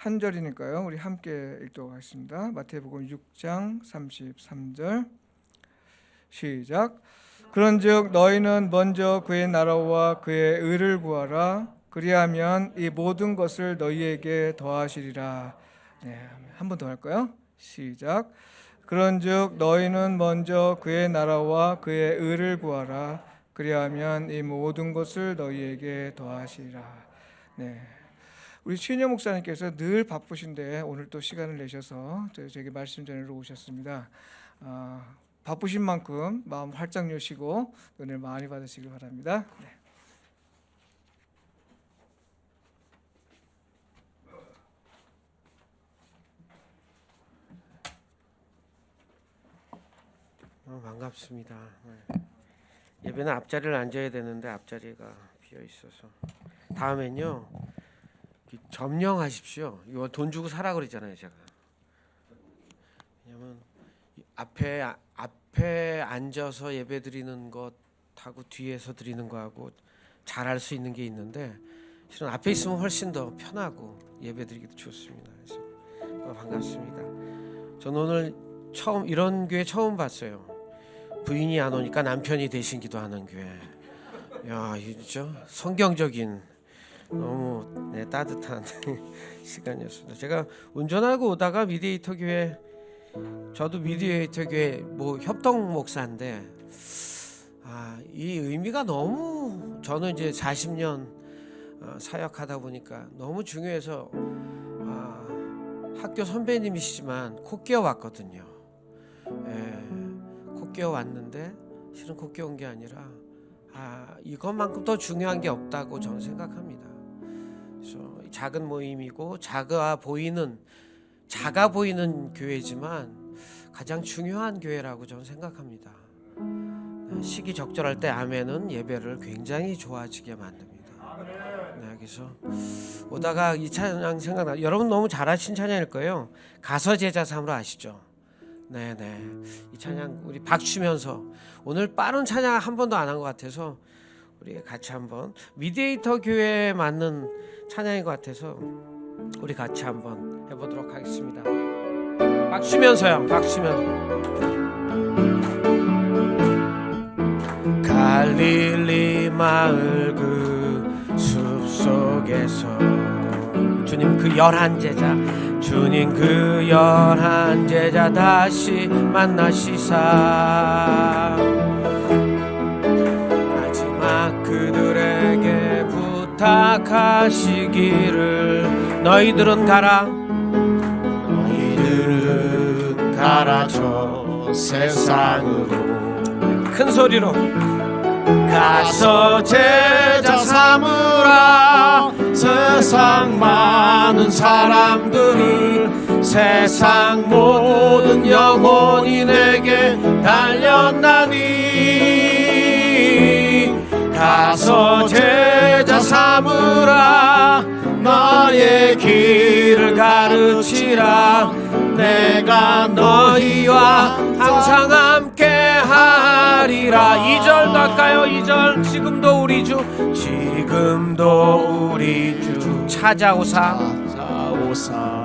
한 절이니까요. 우리 함께 읽도록 하겠습니다. 마태복음 6장 33절 시작. 그런즉 너희는 먼저 그의 나라와 그의 의를 구하라. 그리하면 이 모든 것을 너희에게 더하시리라. 네, 한 번 더 할까요? 시작. 그런즉 너희는 먼저 그의 나라와 그의 의를 구하라. 그리하면 이 모든 것을 너희에게 더하시리라. 네. 우리 최인영 목사님께서 늘 바쁘신데 오늘 또 시간을 내셔서 저에게 말씀 전하러 오셨습니다. 바쁘신 만큼 마음 활짝 여시고 은혜 많이 받으시길 바랍니다. 네. 반갑습니다. 예배는 앞자리를 앉아야 되는데 앞자리가 비어 있어서 다음엔요 점령하십시오. 이거 돈 주고 사라 그러잖아요, 제가. 왜냐면 앞에 앉아서 예배 드리는 것하고 뒤에서 드리는 거하고 잘할 수 있는 게 있는데 실은 앞에 있으면 훨씬 더 편하고 예배 드리기도 좋습니다. 그래서 반갑습니다. 저는 오늘 처음 이런 교회 처음 봤어요. 부인이 안 오니까 남편이 대신 기도하는 교회. 야, 이죠 성경적인 너무 따뜻한 시간이었습니다. 제가 운전하고 오다가 미디에이터 교회, 저도 미디에이터 교회 협동 목사인데 이 의미가 너무 저는 이제 40년 사역하다 보니까 너무 중요해서 학교 선배님이시지만 코 끼어 왔거든요. 코 끼어 왔는데 실은 코 끼어 온 게 아니라 이것만큼 더 중요한 게 없다고 저는 생각합니다. 그래서 작은 모임이고 작아 보이는 교회지만 가장 중요한 교회라고 저는 생각합니다. 시기적절할 때 아멘은 예배를 굉장히 좋아지게 만듭니다. 네, 그래서 오다가 이 찬양 생각나. 여러분 너무 잘하신 찬양일 거예요. 가서 제자 삼으로 아시죠? 네네. 이 찬양 우리 박치면서 오늘 빠른 찬양 한 번도 안 한 것 같아서 우리 같이 한번 미디에이터 교회에 맞는 찬양인 것 같아서 우리 같이 한번 해보도록 하겠습니다. 박치면서요. 박치면서. 갈릴리 마을 그 숲속에서 주님 그 11제자 주님 그 11제자 다시 만나시사 마지막 그들에게 부탁하시기를 너희들은 가라 저 세상으로 큰 소리로 가서 제자 삼으라. 세상 많은 사람들을 세상 모든 영혼이 내게 달렸나니 가서 제자 삼으라. 너의 길을 가르치라. 내가 너희와 항상 함께 하리라. 2절 할까요? 2절. 지금도 우리 주 찾아오사.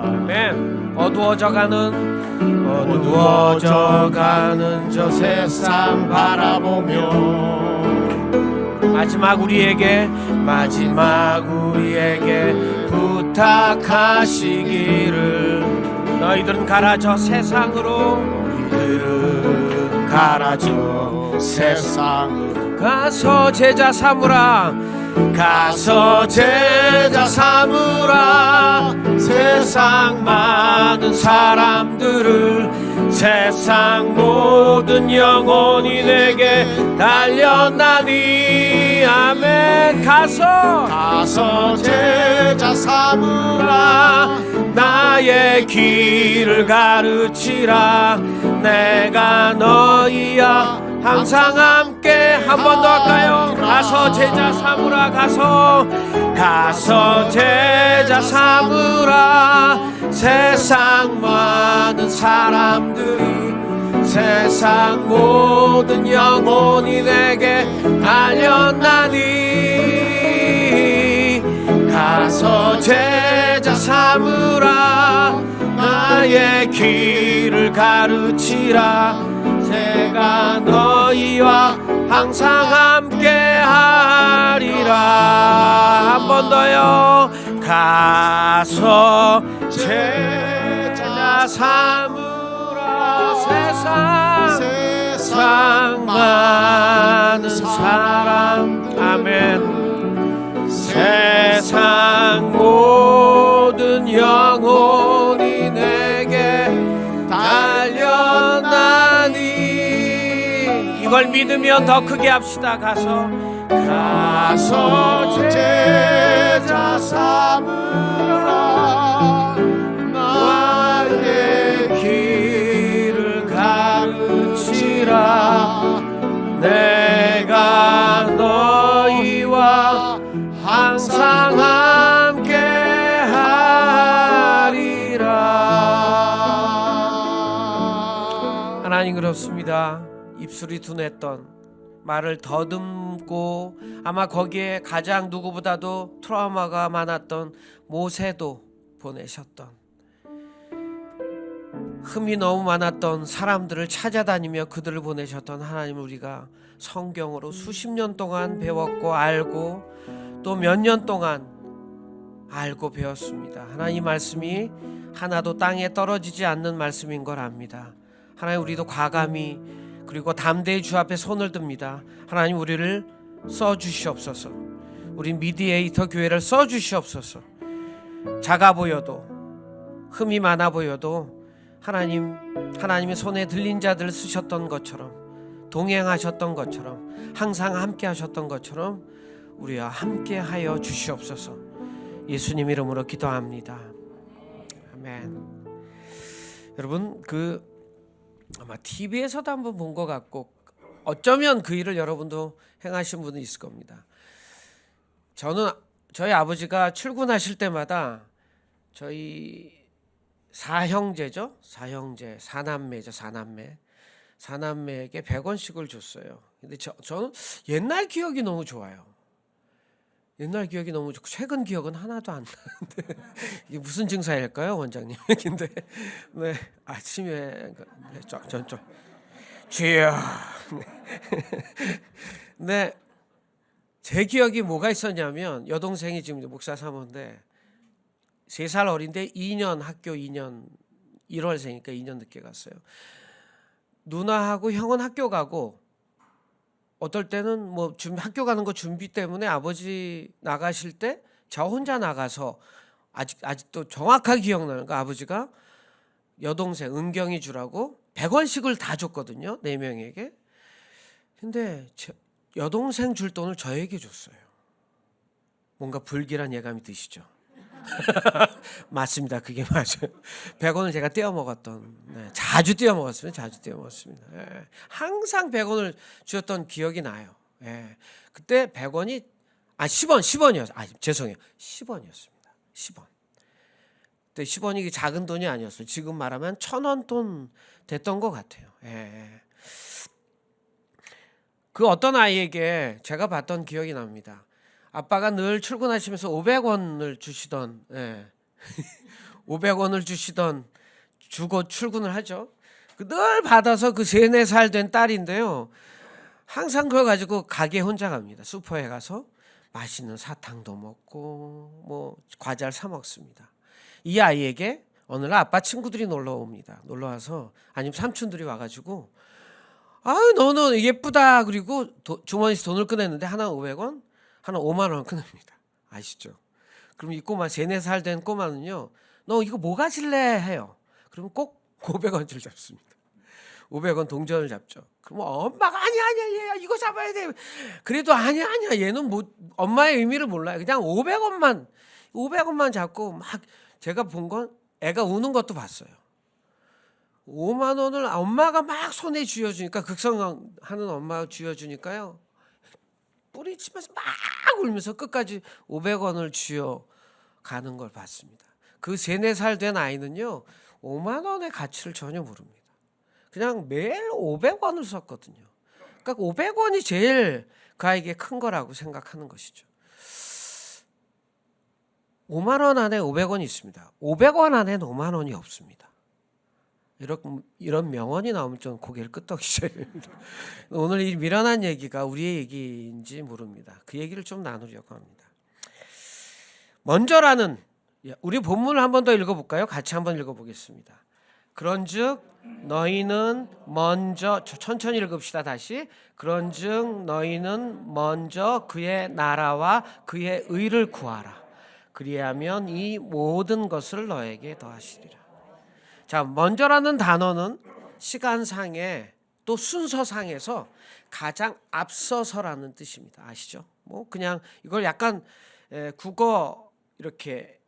아멘. 어두워져가는 저 세상 바라보며 마지막 우리에게 부탁하시기를 너희들은 가라 저 세상으로. 너희들은 가라 저 세상으로. 가서 제자 삼으라. 가서 제자 삼으라. 세상 많은 사람들을 세상 모든 영혼이 내게 달렸나니 아멘. 가서 제자 삼으라. 나의 길을 가르치라. 내가 너희와 항상 함께. 한 번 더 할까요? 가서 제자 삼으라. 가서 제자 삼으라. 세상 많은 사람들이 세상 모든 영혼이 내게 달렸나니 가서 제자 삼으라. 길을 가르치라. 내가 너희와 항상 함께하리라. 한 번 더요. 가서 제자 삼으라. 세상 많은 사람. 아멘. 세상 모든 영혼이 내게 달려나니. 이걸 믿으면 더 크게 합시다. 가서 제자 삼으라. 나의 길을 가르치라. 내가 너희와 항상 함께하리라. 하나님, 그렇습니다. 입술이 둔했던, 말을 더듬고 아마 거기에 가장 누구보다도 트라우마가 많았던 모세도 보내셨던, 흠이 너무 많았던 사람들을 찾아다니며 그들을 보내셨던 하나님을 우리가 성경으로 수십 년 동안 배웠고 알고 또 몇 년 동안 알고 배웠습니다. 하나님 말씀이 하나도 땅에 떨어지지 않는 말씀인 걸 압니다. 하나님, 우리도 과감히 그리고 담대히 주 앞에 손을 듭니다. 하나님, 우리를 써주시옵소서. 우리 미디에이터 교회를 써주시옵소서. 작아 보여도, 흠이 많아 보여도 하나님의 손에 들린 자들을 쓰셨던 것처럼, 동행하셨던 것처럼, 항상 함께 하셨던 것처럼 우리와 함께 하여 주시옵소서. 예수님 이름으로 기도합니다. 아멘. 여러분, 아마 TV에서도 한번 본 것 같고 어쩌면 그 일을 여러분도 행하신 분이 있을 겁니다. 저희 아버지가 출근하실 때마다 저희 사형제죠. 사남매에게 100원씩을 줬어요. 근데 저는 옛날 기억이 너무 좋아요. 옛날 기억이 너무 좋고 최근 기억은 하나도 안 나는데 이게 무슨 증사일까요, 원장님? 근데 네, 아침에 전쪽 주여. 네, 제 기억이 뭐가 있었냐면 여동생이 지금 목사 사모인데 3살 어린데 2년 학교 2년 1월생이니까 2년 늦게 갔어요. 누나하고 형은 학교 가고 어떨 때는 뭐 학교 가는 거 준비 때문에 아버지 나가실 때 저 혼자 나가서 아직도 정확하게 기억나는 거, 아버지가 여동생 은경이 주라고 100원씩을 다 줬거든요. 4명에게. 근데 여동생 줄 돈을 저에게 줬어요. 뭔가 불길한 예감이 드시죠? 맞습니다. 그게 맞아요. 100원을 제가 떼어 먹었던, 자주 떼어 먹었습니다. 예. 항상 100원을 주었던 기억이 나요. 예. 그때 100원이 10원이었어요. 죄송해요. 10원이었습니다. 10원. 그때 10원이 작은 돈이 아니었어요. 지금 말하면 1,000원 돈 됐던 것 같아요. 예. 그 어떤 아이에게 제가 봤던 기억이 납니다. 아빠가 늘 출근하시면서 500원을 주시던, 500원을 주고 출근을 하죠. 늘 받아서 그 3, 4살 된 딸인데요. 항상 그걸 가지고 가게 혼자 갑니다. 슈퍼에 가서 맛있는 사탕도 먹고 뭐 과자를 사 먹습니다. 이 아이에게 어느 날 아빠 친구들이 놀러 옵니다. 놀러 와서 아니면 삼촌들이 와가지고 너는 예쁘다. 그리고 주머니에서 돈을 꺼냈는데 하나 500원, 하나 5만 원 꺼냅니다. 아시죠? 그럼 이 꼬마 3, 4살 된 꼬마는요, 너 이거 뭐 가질래? 해요. 그러면 꼭 500원줄 잡습니다. 500원 동전을 잡죠. 그럼 엄마가 아니야 얘 이거 잡아야 돼. 그래도 아니야 얘는 뭐 엄마의 의미를 몰라요. 그냥 500원만 잡고 막, 제가 본 건 애가 우는 것도 봤어요. 5만 원을 엄마가 막 손에 쥐어주니까, 극성하는 엄마가 쥐어주니까요, 뿌리치면서 막 울면서 끝까지 500원을 쥐어가는 걸 봤습니다. 그 3, 4살 된 아이는요 5만 원의 가치를 전혀 모릅니다. 그냥 매일 500원을 썼거든요. 그러니까 500원이 제일 그 아이에게 큰 거라고 생각하는 것이죠. 5만 원 안에 500원이 있습니다. 500원 안에는 5만 원이 없습니다. 이런 명언이 나오면 좀 고개를 끄덕이셔야 됩니다. 오늘 이 미련한 얘기가 우리의 얘기인지 모릅니다. 그 얘기를 좀 나누려고 합니다. 먼저라는, 우리 본문을 한 번 더 읽어볼까요? 같이 한번 읽어보겠습니다. 그런즉 너희는 먼저, 천천히 읽읍시다. 다시. 그런즉 너희는 먼저 그의 나라와 그의 의를 구하라. 그리하면 이 모든 것을 너에게 더하시리라. 자, 먼저라는 단어는 시간상에 또 순서상에서 가장 앞서서라는 뜻입니다. 아시죠? 뭐 그냥 이걸 약간 국어 이렇게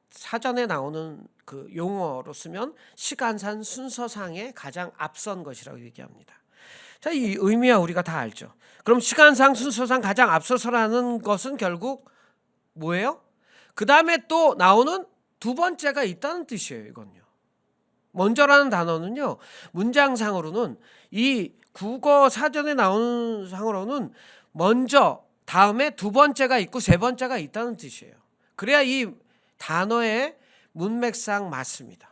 사전에 나오는 그 용어로 쓰면 시간상 순서상에 가장 앞선 것이라고 얘기합니다. 자, 이 의미야 우리가 다 알죠. 그럼 시간상 순서상 가장 앞서서라는 것은 결국 뭐예요? 그 다음에 또 나오는 두 번째가 있다는 뜻이에요. 이건요. 먼저라는 단어는요, 문장상으로는 이 국어 사전에 나오는 상으로는 먼저 다음에 두 번째가 있고 세 번째가 있다는 뜻이에요. 그래야 이 단어의 문맥상 맞습니다.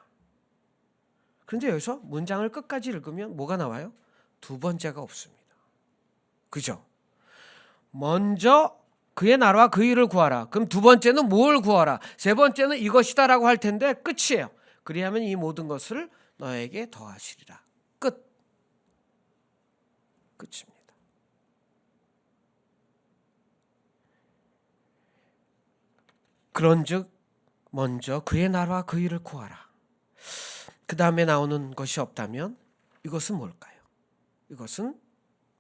그런데 여기서 문장을 끝까지 읽으면 뭐가 나와요? 두 번째가 없습니다. 그죠? 먼저 그의 나라와 그 일을 구하라. 그럼 두 번째는 뭘 구하라? 세 번째는 이것이다라고 할 텐데 끝이에요. 그리하면 이 모든 것을 너에게 더하시리라. 끝입니다. 그런즉 먼저 그의 나라와 그 일을 구하라. 그 다음에 나오는 것이 없다면 이것은 뭘까요? 이것은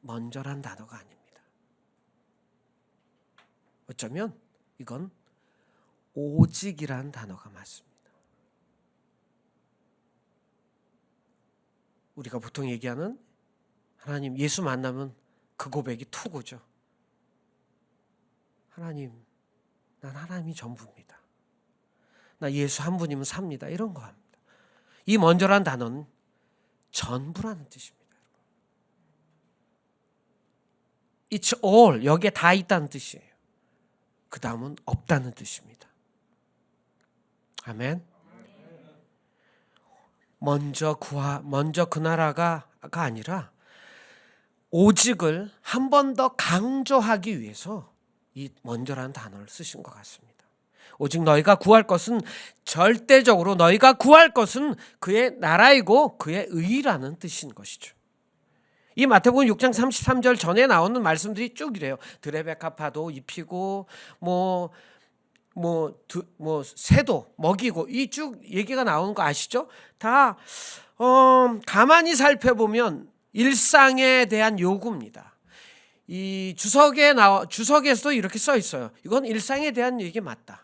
먼저란 단어가 아닙니다. 어쩌면 이건 오직이란 단어가 맞습니다. 우리가 보통 얘기하는 하나님, 예수 만나면 그 고백이 투고죠. 하나님, 난 하나님이 전부입니다. 나 예수 한 분이면 삽니다. 이런 거 합니다. 이 먼저란 단어는 전부라는 뜻입니다. It's all, 여기에 다 있다는 뜻이에요. 그 다음은 없다는 뜻입니다. 아멘. 먼저 그 나라가 아니라 오직을 한 번 더 강조하기 위해서 이 먼저라는 단어를 쓰신 것 같습니다. 오직 너희가 구할 것은, 절대적으로 너희가 구할 것은 그의 나라이고 그의 의라는 뜻인 것이죠. 이 마태복음 6장 33절 전에 나오는 말씀들이 쭉 이래요. 들의 백합화도 입히고 새도 먹이고, 이 쭉 얘기가 나오는 거 아시죠? 다 가만히 살펴보면 일상에 대한 요구입니다. 이 주석에서도 이렇게 써 있어요. 이건 일상에 대한 얘기 맞다.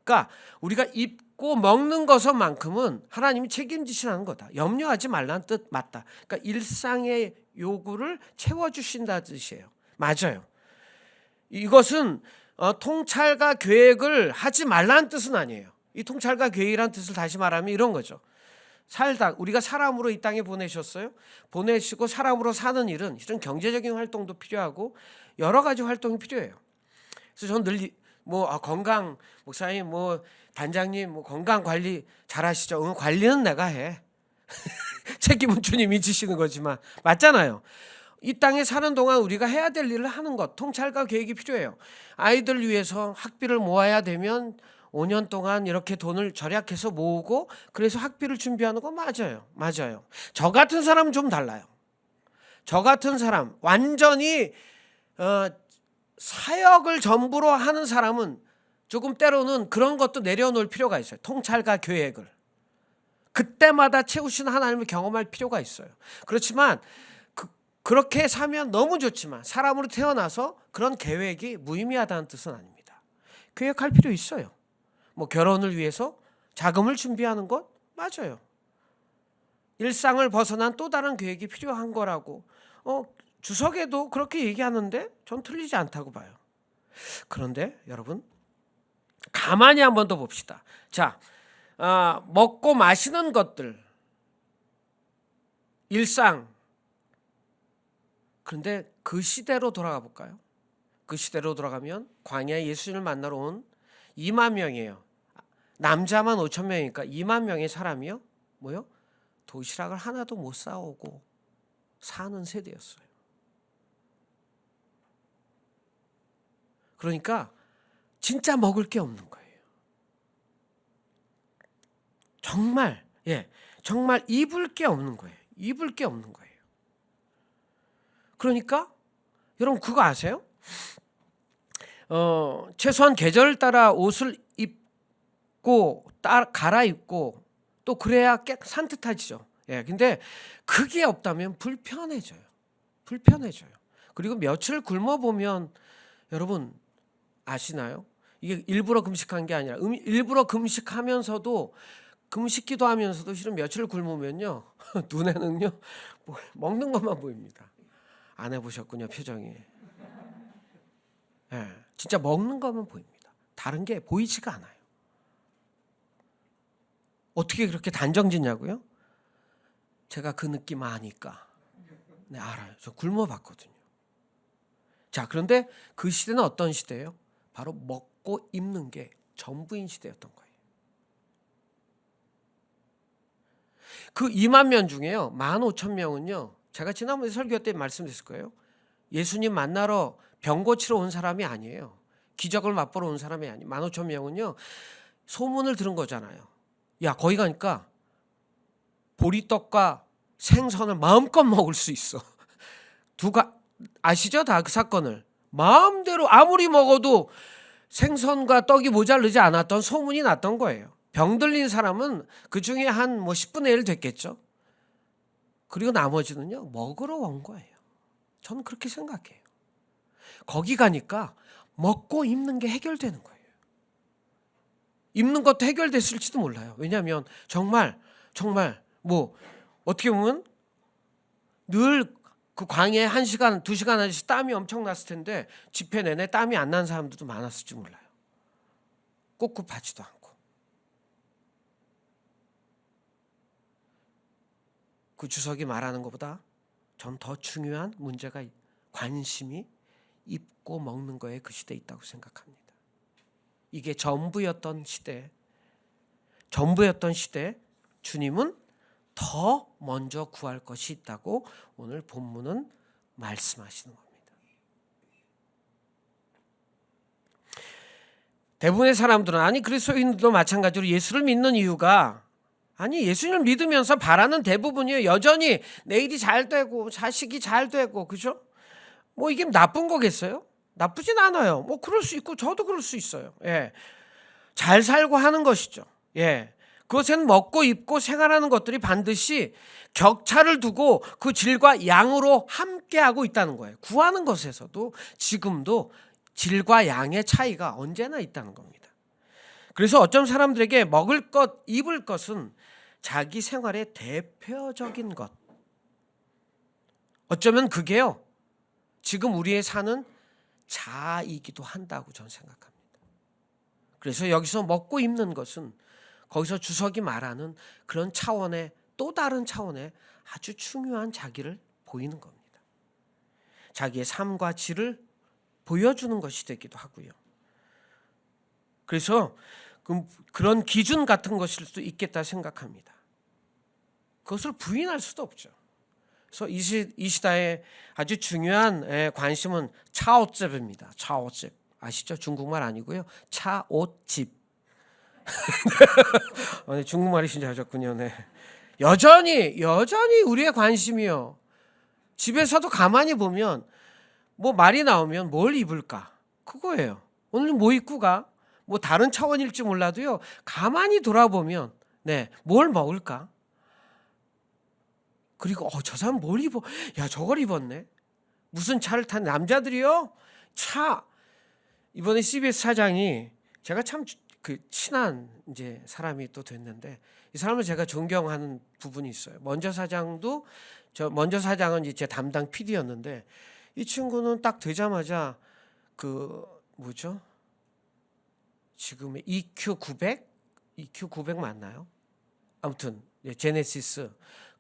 그러니까 우리가 입고 먹는 것만큼은 하나님이 책임지시라는 거다. 염려하지 말라는 뜻 맞다. 그러니까 일상의 요구를 채워주신다는 뜻이에요. 맞아요. 이것은 통찰과 계획을 하지 말라는 뜻은 아니에요. 이 통찰과 계획이라는 뜻을 다시 말하면 이런 거죠. 우리가 사람으로 이 땅에 보내시고 사람으로 사는 일은 실은 경제적인 활동도 필요하고 여러 가지 활동이 필요해요. 그래서 저는 늘 건강, 목사님, 단장님, 건강 관리 잘하시죠? 관리는 내가 해. 책임은 주님이 지시는 거지만 맞잖아요. 이 땅에 사는 동안 우리가 해야 될 일을 하는 것, 통찰과 계획이 필요해요. 아이들 위해서 학비를 모아야 되면 5년 동안 이렇게 돈을 절약해서 모으고 그래서 학비를 준비하는 거 맞아요. 저 같은 사람은 좀 달라요. 저 같은 사람, 완전히 사역을 전부로 하는 사람은 조금 때로는 그런 것도 내려놓을 필요가 있어요. 통찰과 계획을. 그때마다 채우시는 하나님을 경험할 필요가 있어요. 그렇지만 그렇게 사면 너무 좋지만 사람으로 태어나서 그런 계획이 무의미하다는 뜻은 아닙니다. 계획할 필요 있어요. 결혼을 위해서 자금을 준비하는 것 맞아요. 일상을 벗어난 또 다른 계획이 필요한 거라고 주석에도 그렇게 얘기하는데 전 틀리지 않다고 봐요. 그런데 여러분 가만히 한 번 더 봅시다. 자, 먹고 마시는 것들, 일상. 그런데 그 시대로 돌아가 볼까요? 그 시대로 돌아가면 광야에 예수님을 만나러 온 2만 명이에요. 남자만 5천 명이니까 2만 명의 사람이요. 도시락을 하나도 못 싸오고 사는 세대였어요. 그러니까 진짜 먹을 게 없는 거예요. 정말 정말 입을 게 없는 거예요. 입을 게 없는 거예요. 그러니까 여러분 그거 아세요? 최소한 계절 따라 옷을 입고 갈아입고 또 그래야 산뜻하지죠. 근데 그게 없다면 불편해져요. 그리고 며칠 굶어보면 여러분 아시나요? 이게 일부러 금식한 게 아니라 일부러 금식하면서도 금식기도 하면서도 실은 며칠 굶으면요 눈에는요 먹는 것만 보입니다. 안 해보셨군요 표정이. 진짜 먹는 것만 보입니다. 다른 게 보이지가 않아요. 어떻게 그렇게 단정짓냐고요? 제가 그 느낌 아니까. 네, 알아요. 저 굶어봤거든요. 자, 그런데 그 시대는 어떤 시대예요? 바로 먹고 입는 게 전부인 시대였던 거예요. 그 2만 명 중에요 15,000명은요 제가 지난번에 설교 때 말씀드렸을 거예요. 예수님 만나러 병 고치러 온 사람이 아니에요. 기적을 맛보러 온 사람이 아니에요. 15,000명은요 소문을 들은 거잖아요. 야, 거기 가니까 보리떡과 생선을 마음껏 먹을 수 있어. 아시죠? 다 그 사건을. 마음대로 아무리 먹어도 생선과 떡이 모자르지 않았던 소문이 났던 거예요. 병 들린 사람은 그 중에 한 10분의 1 됐겠죠. 그리고 나머지는요 먹으러 온 거예요. 저는 그렇게 생각해요. 거기 가니까 먹고 입는 게 해결되는 거예요. 입는 것도 해결됐을지도 몰라요. 왜냐하면 정말 어떻게 보면 늘 그 광야에 1시간, 2시간 하듯이 땀이 엄청 났을 텐데 집회 내내 땀이 안 난 사람들도 많았을지 몰라요. 꿉꿉하지도 않고. 그 주석이 말하는 것보다 전 더 중요한 문제가 관심이 입고 먹는 거에 그 시대에 있다고 생각합니다. 이게 전부였던 시대 주님은 더 먼저 구할 것이 있다고 오늘 본문은 말씀하시는 겁니다. 대부분의 사람들은 아니 그리스도인들도 마찬가지로 예수를 믿는 이유가 아니 예수님을 믿으면서 바라는 대부분이에요. 여전히 내일이 잘 되고 자식이 잘 되고 그죠? 뭐 이게 나쁜 거겠어요? 나쁘진 않아요. 뭐 그럴 수 있고 저도 그럴 수 있어요. 잘 살고 하는 것이죠. 그것은 먹고 입고 생활하는 것들이 반드시 격차를 두고 그 질과 양으로 함께하고 있다는 거예요. 구하는 것에서도 지금도 질과 양의 차이가 언제나 있다는 겁니다. 그래서 어떤 사람들에게 먹을 것, 입을 것은 자기 생활의 대표적인 것. 어쩌면 그게요 지금 우리의 사는 자아이기도 한다고 저는 생각합니다. 그래서 여기서 먹고 입는 것은 거기서 주석이 말하는 그런 차원의 또 다른 차원의 아주 중요한 자기를 보이는 겁니다. 자기의 삶과 질을 보여주는 것이 되기도 하고요. 그래서 그런 기준 같은 것일 수도 있겠다 생각합니다. 그것을 부인할 수도 없죠. 그래서 이 시대의 아주 중요한 관심은 차오집입니다. 차오집 아시죠? 중국말 아니고요. 차오집. 중국말이 진짜 하셨군요. 네. 여전히 우리의 관심이요. 집에서도 가만히 보면 뭐 말이 나오면 뭘 입을까? 그거예요. 오늘 뭐 입고 가? 뭐 다른 차원일지 몰라도요. 가만히 돌아보면 뭘 먹을까? 그리고 저 사람 뭘 입어? 야, 저걸 입었네. 무슨 차를 탄 남자들이요? 이번에 CBS 사장이 제가 참 친한 이제 사람이 또 됐는데 이 사람을 제가 존경하는 부분이 있어요. 먼저 사장은 이제 제 담당 PD였는데 이 친구는 딱 되자마자 지금의 EQ900 맞나요? 아무튼 제네시스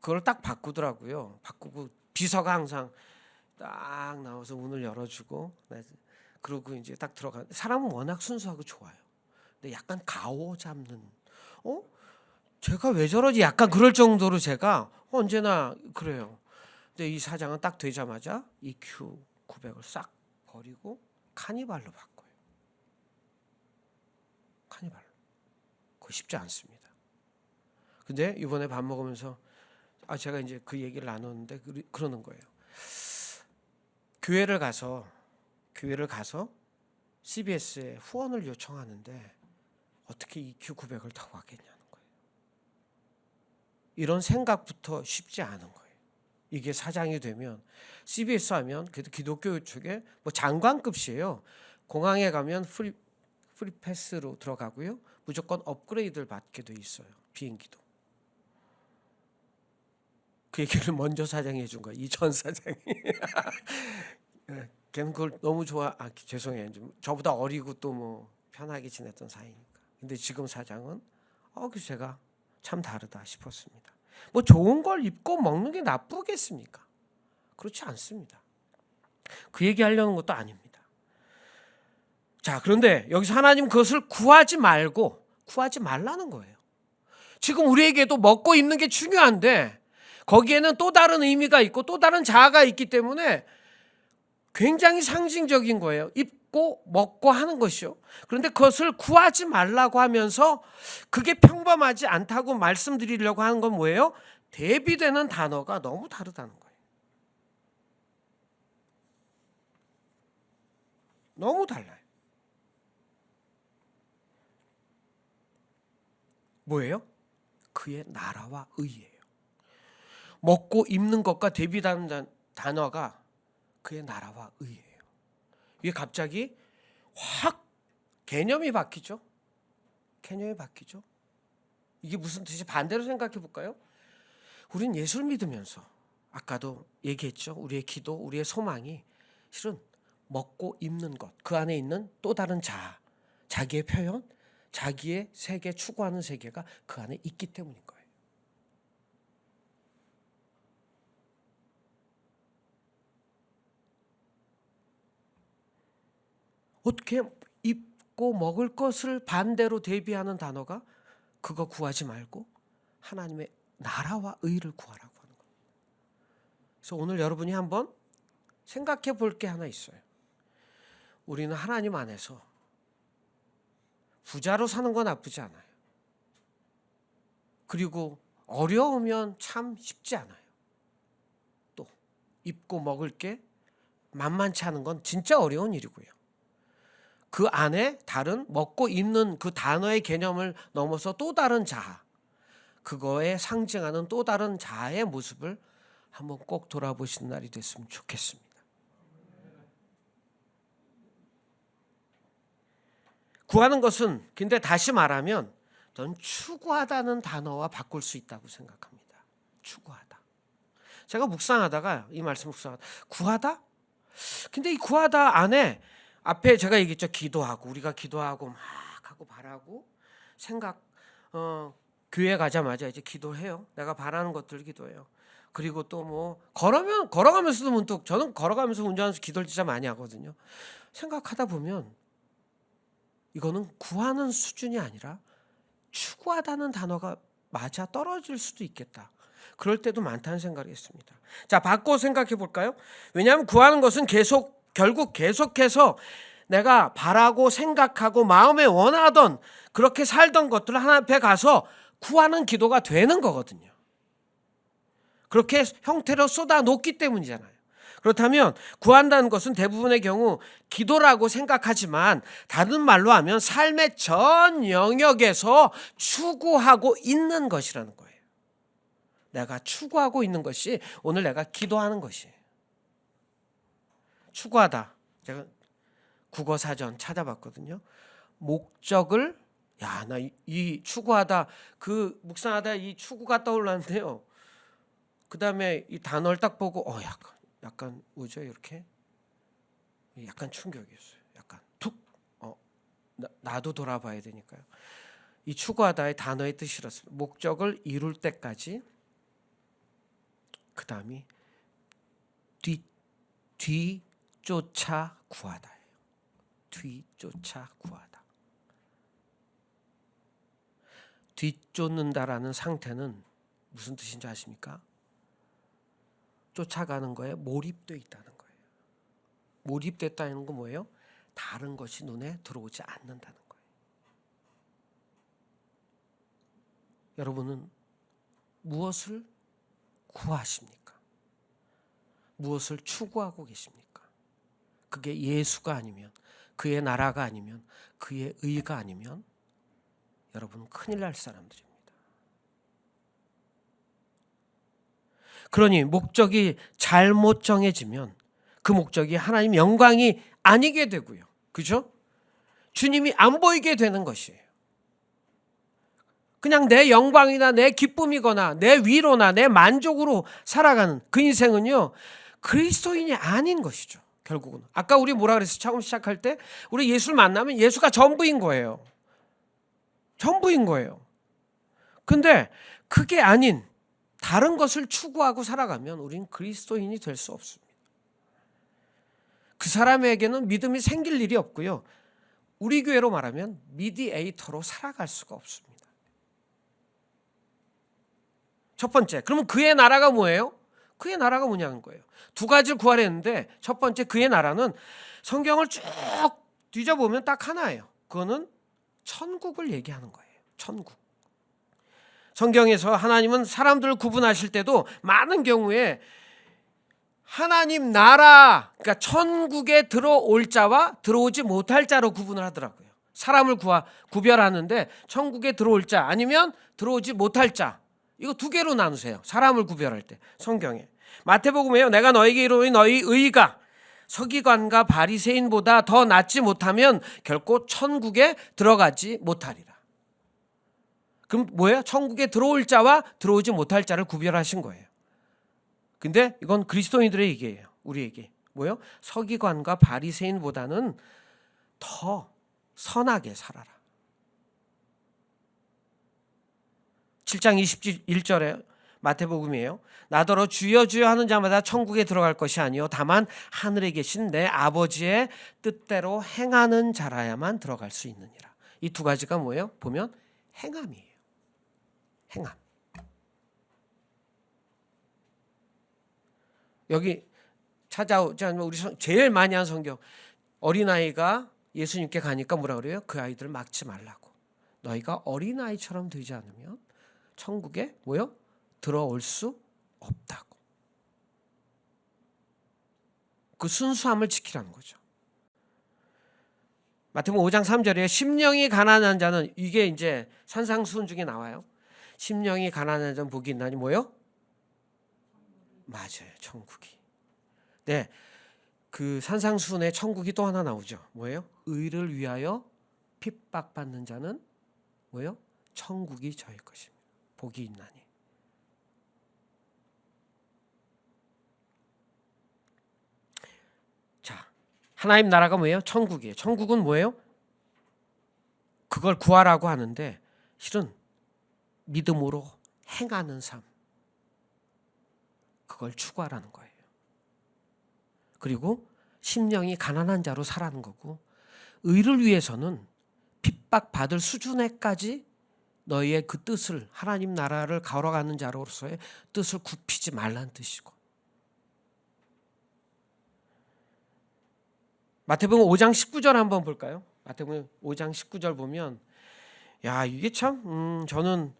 그걸 딱 바꾸더라고요. 바꾸고 비서가 항상 딱 나와서 문을 열어주고 그러고 이제 딱 사람은 워낙 순수하고 좋아요. 근데 약간 가오 잡는 제가 왜 저러지? 약간 그럴 정도로 제가 언제나 그래요. 근데 이 사장은 딱 되자마자 EQ 900을 싹 버리고 카니발로 바꿔요. 카니발로. 그거 쉽지 않습니다. 근데 이번에 밥 먹으면서 제가 이제 그 얘기를 나눴는데 그러는 거예요. 교회를 가서 CBS에 후원을 요청하는데 어떻게 EQ 900을 타고 가겠냐는 거예요. 이런 생각부터 쉽지 않은 거예요. 이게 사장이 되면 CBS 하면 그래도 기독교 쪽에 뭐 장관급이에요. 공항에 가면 프리 패스로 들어가고요. 무조건 업그레이드를 받게 돼 있어요. 비행기도. 그 얘기를 먼저 사장이 해준 거야. 이 전 사장이. 걔는 그걸 너무 좋아. 죄송해요. 저보다 어리고 또 뭐 편하게 지냈던 사이니까. 근데 지금 사장은 그래서 제가 참 다르다 싶었습니다. 뭐 좋은 걸 입고 먹는 게 나쁘겠습니까? 그렇지 않습니다. 그 얘기 하려는 것도 아닙니다. 자, 그런데 여기서 하나님 그것을 구하지 말라는 거예요. 지금 우리에게도 먹고 입는 게 중요한데 거기에는 또 다른 의미가 있고 또 다른 자아가 있기 때문에 굉장히 상징적인 거예요. 입고 먹고 하는 것이요. 그런데 그것을 구하지 말라고 하면서 그게 평범하지 않다고 말씀드리려고 하는 건 뭐예요? 대비되는 단어가 너무 다르다는 거예요. 너무 달라요. 뭐예요? 그의 나라와 의예요. 먹고 입는 것과 대비되는 단어가 그의 나라와 의예요. 이게 갑자기 확 개념이 바뀌죠. 이게 무슨 뜻이 반대로 생각해 볼까요? 우린 예수를 믿으면서 아까도 얘기했죠. 우리의 기도, 우리의 소망이 실은 먹고 입는 것, 그 안에 있는 또 다른 자아, 자기의 표현, 자기의 세계, 추구하는 세계가 그 안에 있기 때문인 거예요. 어떻게 입고 먹을 것을 반대로 대비하는 단어가 그거 구하지 말고 하나님의 나라와 의를 구하라고 하는 거예요. 그래서 오늘 여러분이 한번 생각해 볼 게 하나 있어요. 우리는 하나님 안에서 부자로 사는 건 나쁘지 않아요. 그리고 어려우면 참 쉽지 않아요. 또 입고 먹을 게 만만치 않은 건 진짜 어려운 일이고요. 그 안에 다른 먹고 입는 그 단어의 개념을 넘어서 또 다른 자아, 그거에 상징하는 또 다른 자아의 모습을 한번 꼭 돌아보시는 날이 됐으면 좋겠습니다. 구하는 것은 근데 다시 말하면 저는 추구하다는 단어와 바꿀 수 있다고 생각합니다. 추구하다. 제가 묵상하다가 이 말씀 묵상하다 구하다? 근데 이 구하다 안에 앞에 제가 얘기했죠. 기도하고 우리가 기도하고 막 하고 바라고 생각 교회 가자마자 이제 기도해요. 내가 바라는 것들 기도해요. 그리고 또 뭐 걸어가면서도 문득 저는 걸어가면서 운전하면서 기도를 진짜 많이 하거든요. 생각하다 보면 이거는 구하는 수준이 아니라 추구하다는 단어가 맞아 떨어질 수도 있겠다. 그럴 때도 많다는 생각을 했습니다. 자, 바꿔 생각해 볼까요? 왜냐하면 구하는 것은 결국 계속해서 내가 바라고 생각하고 마음에 원하던 그렇게 살던 것들을 하나님 앞에 가서 구하는 기도가 되는 거거든요. 그렇게 형태로 쏟아 놓기 때문이잖아요. 그렇다면 구한다는 것은 대부분의 경우 기도라고 생각하지만 다른 말로 하면 삶의 전 영역에서 추구하고 있는 것이라는 거예요. 내가 추구하고 있는 것이 오늘 내가 기도하는 것이에요. 추구하다. 제가 국어사전 찾아봤거든요. 목적을 나 이 추구하다 그 묵상하다 이 추구가 떠올랐는데요. 그다음에 이 단어를 딱 보고 약간 뭐죠 이렇게 약간 충격이었어요. 약간 툭 나도 돌아봐야 되니까요. 이 추구하다의 단어의 뜻이었습니다. 목적을 이룰 때까지 그다음이 뒤쫓아 구하다예요. 뒤쫓아 구하다. 뒤쫓는다라는 상태는 무슨 뜻인지 아십니까? 쫓아가는 거에 몰입되어 있다는 거예요. 몰입됐다는 건 뭐예요? 다른 것이 눈에 들어오지 않는다는 거예요. 여러분은 무엇을 구하십니까? 무엇을 추구하고 계십니까? 그게 예수가 아니면, 그의 나라가 아니면, 그의 의가 아니면 여러분 큰일 날 사람들입니다. 그러니 목적이 잘못 정해지면 그 목적이 하나님 영광이 아니게 되고요. 그죠? 주님이 안 보이게 되는 것이에요. 그냥 내 영광이나 내 기쁨이거나 내 위로나 내 만족으로 살아가는 그 인생은요, 그리스도인이 아닌 것이죠. 결국은 아까 우리 뭐라 그랬어요? 처음 시작할 때 우리 예수를 만나면 예수가 전부인 거예요. 전부인 거예요. 근데 그게 아닌 다른 것을 추구하고 살아가면 우린 그리스도인이 될 수 없습니다. 그 사람에게는 믿음이 생길 일이 없고요. 우리 교회로 말하면 미디에이터로 살아갈 수가 없습니다. 첫 번째, 그러면 그의 나라가 뭐예요? 그의 나라가 뭐냐는 거예요. 두 가지를 구하려 했는데 첫 번째 그의 나라는 성경을 쭉 뒤져보면 딱 하나예요. 그거는 천국을 얘기하는 거예요. 천국. 성경에서 하나님은 사람들을 구분하실 때도 많은 경우에 하나님 나라, 그러니까 천국에 들어올 자와 들어오지 못할 자로 구분을 하더라고요. 사람을 구별하는데 천국에 들어올 자 아니면 들어오지 못할 자, 이거 두 개로 나누세요. 사람을 구별할 때 성경에. 마태복음에요. 내가 너에게 이르노니 너희 의가 서기관과 바리새인보다 더 낫지 못하면 결코 천국에 들어가지 못하리라. 그럼 뭐예요? 천국에 들어올 자와 들어오지 못할 자를 구별하신 거예요. 근데 이건 그리스도인들의 얘기예요. 우리에게. 뭐예요? 서기관과 바리새인보다는 더 선하게 살아라. 7장 21절에 마태복음이에요. 나더러 주여 주여 하는 자마다 천국에 들어갈 것이 아니요 다만 하늘에 계신 내 아버지의 뜻대로 행하는 자라야만 들어갈 수 있느니라. 이 두 가지가 뭐예요? 보면 행함이에요. 행함. 여기 찾아오지 않으면 우리 제일 많이 한 성경, 어린아이가 예수님께 가니까 뭐라 그래요? 그 아이들을 막지 말라고. 너희가 어린아이처럼 되지 않으면 천국에 뭐요? 들어올 수 없다고. 그 순수함을 지키라는 거죠. 마태복음 5장 3절에 심령이 가난한 자는, 이게 이제 산상수훈 중에 나와요. 심령이 가난한 자는 복이 있나니 뭐요? 맞아요. 천국이. 네, 그 산상수훈에 천국이 또 하나 나오죠. 뭐예요? 의를 위하여 핍박받는 자는 뭐예요? 천국이 저의 것입니다. 복이 있나니. 자, 하나님 나라가 뭐예요? 천국이에요. 천국은 뭐예요? 그걸 구하라고 하는데 실은 믿음으로 행하는 삶, 그걸 추구하라는 거예요. 그리고 심령이 가난한 자로 살아가는 거고, 의를 위해서는 핍박받을 수준에까지 너희의 그 뜻을, 하나님 나라를 걸어가는 자로서의 뜻을 굽히지 말라는 뜻이고, 마태복음 5장 19절 한번 볼까요? 마태복음 5장 19절 보면, 야, 이게 참 저는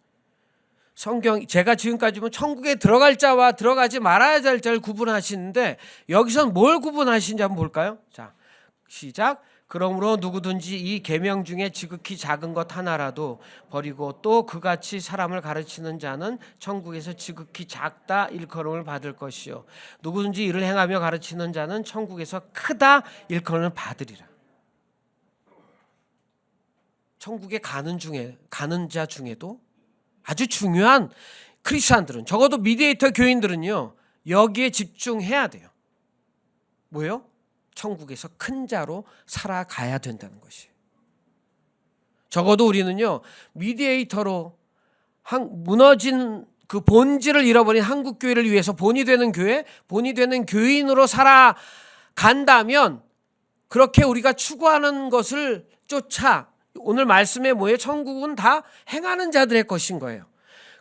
성경, 제가 지금까지 보면 천국에 들어갈 자와 들어가지 말아야 될 자를 구분하시는데 여기선 뭘 구분하시는지 한번 볼까요? 자, 시작. 그러므로 누구든지 이 계명 중에 지극히 작은 것 하나라도 버리고 또 그같이 사람을 가르치는 자는 천국에서 지극히 작다 일컬음을 받을 것이요 누구든지 이를 행하며 가르치는 자는 천국에서 크다 일컬음을 받으리라. 천국에 가는 자 중에도 아주 중요한 크리스찬들은, 적어도 미디에이터 교인들은요, 여기에 집중해야 돼요. 뭐요? 천국에서 큰 자로 살아가야 된다는 것이에요. 적어도 우리는요, 미디에이터로 무너진 그 본질을 잃어버린 한국 교회를 위해서 본이 되는 교회, 본이 되는 교인으로 살아간다면, 그렇게 우리가 추구하는 것을 쫓아 오늘 말씀에 뭐예요? 천국은 다 행하는 자들의 것인 거예요.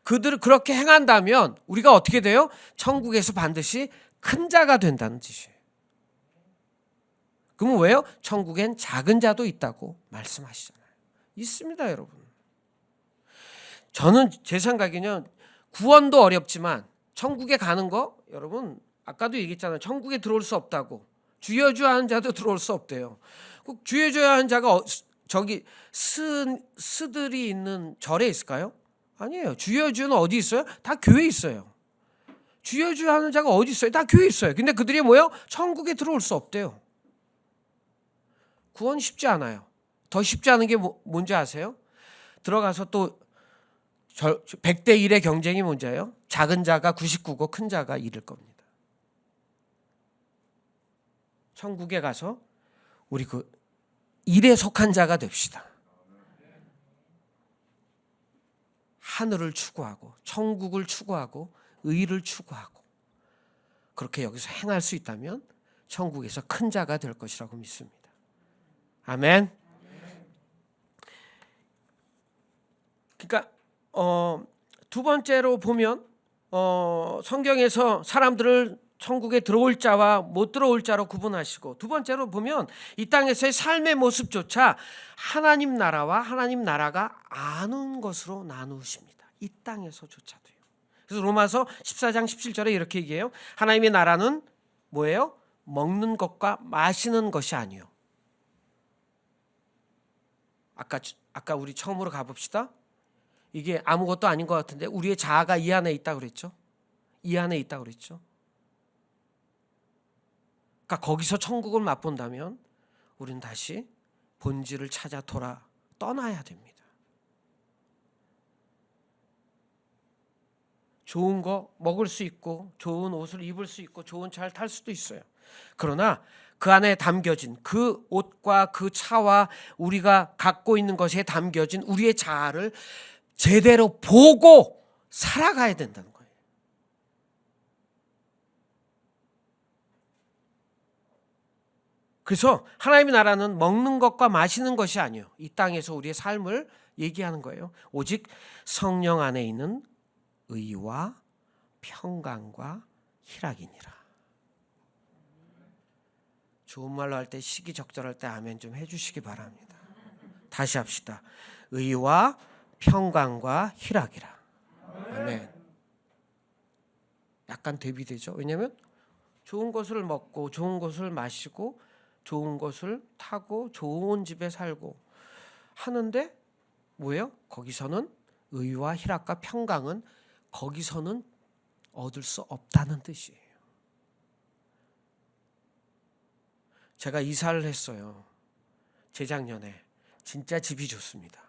그들을 그렇게 행한다면 우리가 어떻게 돼요? 천국에서 반드시 큰 자가 된다는 뜻이에요. 그러면 왜요? 천국엔 작은 자도 있다고 말씀하시잖아요. 있습니다, 여러분. 저는 제 생각에는 구원도 어렵지만 천국에 가는 거, 여러분 아까도 얘기했잖아요. 천국에 들어올 수 없다고. 주여 주여 하는 자도 들어올 수 없대요. 꼭 주여 주여 하는 자가 저기 스들이 있는 절에 있을까요? 아니에요. 주여 주여는 어디 있어요? 다 교회에 있어요. 주여 주여 하는 자가 어디 있어요? 다 교회에 있어요. 근데 그들이 뭐예요? 천국에 들어올 수 없대요. 구원 쉽지 않아요. 더 쉽지 않은 게 뭔지 아세요? 들어가서 또 100대 1의 경쟁이 뭔지예요? 작은 자가 99고 큰 자가 1일 겁니다. 천국에 가서 우리 그 1에 속한 자가 됩시다. 하늘을 추구하고 천국을 추구하고 의를 추구하고 그렇게 여기서 행할 수 있다면 천국에서 큰 자가 될 것이라고 믿습니다. 아멘. 그러니까 두 번째로 보면 성경에서 사람들을 천국에 들어올 자와 못 들어올 자로 구분하시고, 두 번째로 보면 이 땅에서의 삶의 모습조차 하나님 나라와 하나님 나라가 아는 것으로 나누십니다. 이 땅에서조차도요. 그래서 로마서 14장 17절에 이렇게 얘기해요. 하나님의 나라는 뭐예요? 먹는 것과 마시는 것이 아니요. 아까 우리 처음으로 가봅시다. 이게 아무것도 아닌 것 같은데 우리의 자아가 이 안에 있다고 그랬죠. 이 안에 있다고 그랬죠. 그러니까 거기서 천국을 맛본다면 우리는 다시 본질을 찾아 떠나야 됩니다. 좋은 거 먹을 수 있고 좋은 옷을 입을 수 있고 좋은 차를 탈 수도 있어요. 그러나 그 안에 담겨진 그 옷과 그 차와 우리가 갖고 있는 것에 담겨진 우리의 자아를 제대로 보고 살아가야 된다는 거예요. 그래서 하나님의 나라는 먹는 것과 마시는 것이 아니에요. 이 땅에서 우리의 삶을 얘기하는 거예요. 오직 성령 안에 있는 의와 평강과 희락이니라. 좋은 말로 할 때 시기적절할 때 아멘 좀 해주시기 바랍니다. 다시 합시다. 의와 평강과 희락이라. 아멘. 약간 대비되죠. 왜냐하면 좋은 것을 먹고 좋은 것을 마시고 좋은 것을 타고 좋은 집에 살고 하는데 뭐예요? 거기서는 의와 희락과 평강은 거기서는 얻을 수 없다는 뜻이에요. 제가 이사를 했어요. 재작년에. 진짜 집이 좋습니다.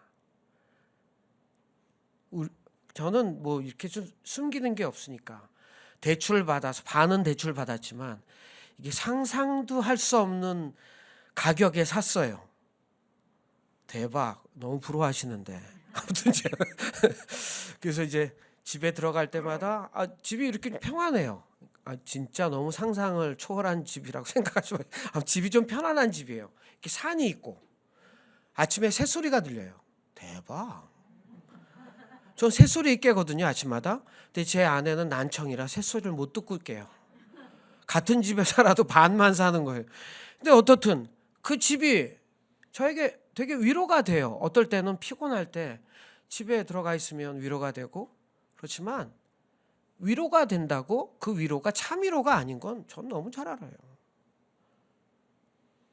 저는 뭐 이렇게 좀 숨기는 게 없으니까 대출을 받아서 반은 대출 받았지만 이게 상상도 할 수 없는 가격에 샀어요. 대박. 너무 부러워하시는데 아무튼 제가 그래서 이제 집에 들어갈 때마다 집이 이렇게 평안해요. 진짜 너무 상상을 초월한 집이라고 생각하지 마요. 집이 좀 편안한 집이에요. 이렇게 산이 있고 아침에 새소리가 들려요. 대박. 전 새소리 깨거든요, 아침마다. 근데 제 아내는 난청이라 새소리를 못 듣고 깨요. 같은 집에 살아도 반만 사는 거예요. 근데 어떻든 그 집이 저에게 되게 위로가 돼요. 어떨 때는 피곤할 때 집에 들어가 있으면 위로가 되고, 그렇지만 위로가 된다고 그 위로가 참 위로가 아닌 건 전 너무 잘 알아요.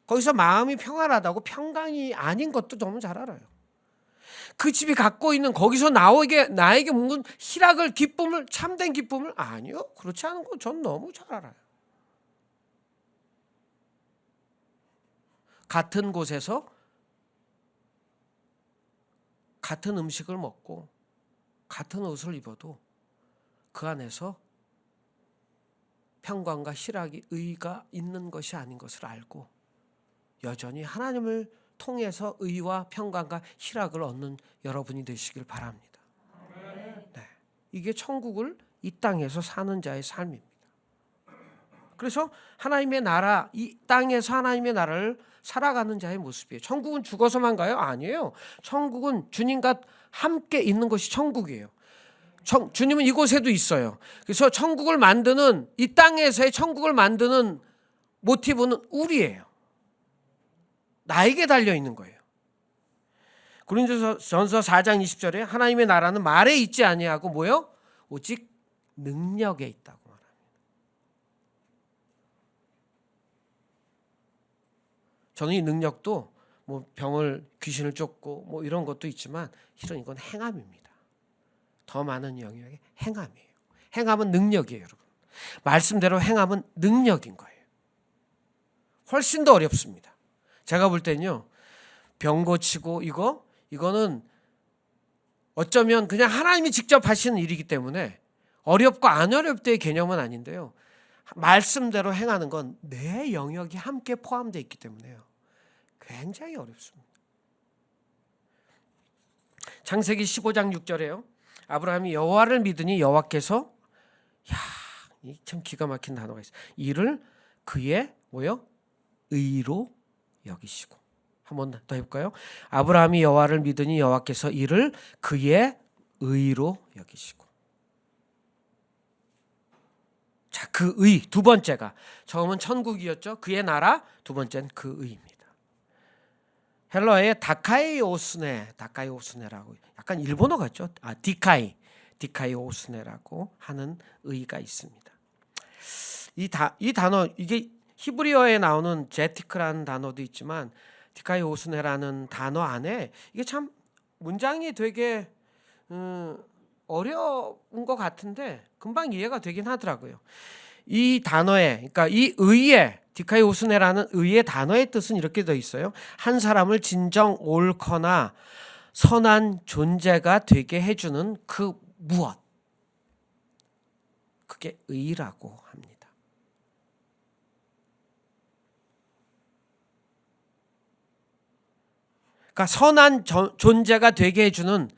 거기서 마음이 평안하다고 평강이 아닌 것도 너무 잘 알아요. 그 집이 갖고 있는 거기서 나에게 묻는 희락을, 기쁨을, 참된 기쁨을 아니요. 그렇지 않은 건 전 너무 잘 알아요. 같은 곳에서 같은 음식을 먹고 같은 옷을 입어도 그 안에서 평강과 희락이 의가 있는 것이 아닌 것을 알고 여전히 하나님을 통해서 의와 평강과 희락을 얻는 여러분이 되시길 바랍니다. 네, 이게 천국을 이 땅에서 사는 자의 삶입니다. 그래서 하나님의 나라, 이 땅에서 하나님의 나라를 살아가는 자의 모습이에요. 천국은 죽어서만 가요? 아니에요. 천국은 주님과 함께 있는 것이 천국이에요. 주님은 이곳에도 있어요. 그래서 천국을 만드는, 이 땅에서의 천국을 만드는 모티브는 우리예요. 나에게 달려 있는 거예요. 고린도전서 4장 20절에 하나님의 나라는 말에 있지 아니하고 뭐요? 오직 능력에 있다고 말합니다. 저는 이 능력도 뭐 병을, 귀신을 쫓고 뭐 이런 것도 있지만 실은 이건 행함입니다. 더 많은 영역의 행함이에요. 행함은 능력이에요, 여러분. 말씀대로 행함은 능력인 거예요. 훨씬 더 어렵습니다. 제가 볼 때는요, 병 고치고 이거는 어쩌면 그냥 하나님이 직접 하시는 일이기 때문에 어렵고 안 어렵다의 개념은 아닌데요. 말씀대로 행하는 건 내 영역이 함께 포함되어 있기 때문에요. 굉장히 어렵습니다. 창세기 15장 6절에요. 아브라함이 여호와를 믿으니 여호와께서 이 참 기가 막힌 단어가 있어요. 이를 그의 뭐요? 의로 여기시고. 한번 더 해볼까요? 아브라함이 여호와를 믿으니 여호와께서 이를 그의 의로 여기시고. 자, 그 의, 두 번째가 처음은 천국이었죠. 그의 나라, 두 번째는 그 의입니다. 헬러의 다카이오스네라고 약간 일본어 같죠? 디카이오스네라고 하는 의가 있습니다. 이 단어, 이게 히브리어에 나오는 제티크라는 단어도 있지만 디카이오스네라는 단어 안에 이게 참 문장이 되게 어려운 것 같은데 금방 이해가 되긴 하더라고요. 이 단어에, 그러니까 이 의의, 디카이오스네라는 의의 단어의 뜻은 이렇게 되어 있어요. 한 사람을 진정 옳거나 선한 존재가 되게 해주는 그 무엇, 그게 의라고 합니다. 그러니까 선한 존재가 되게 해주는,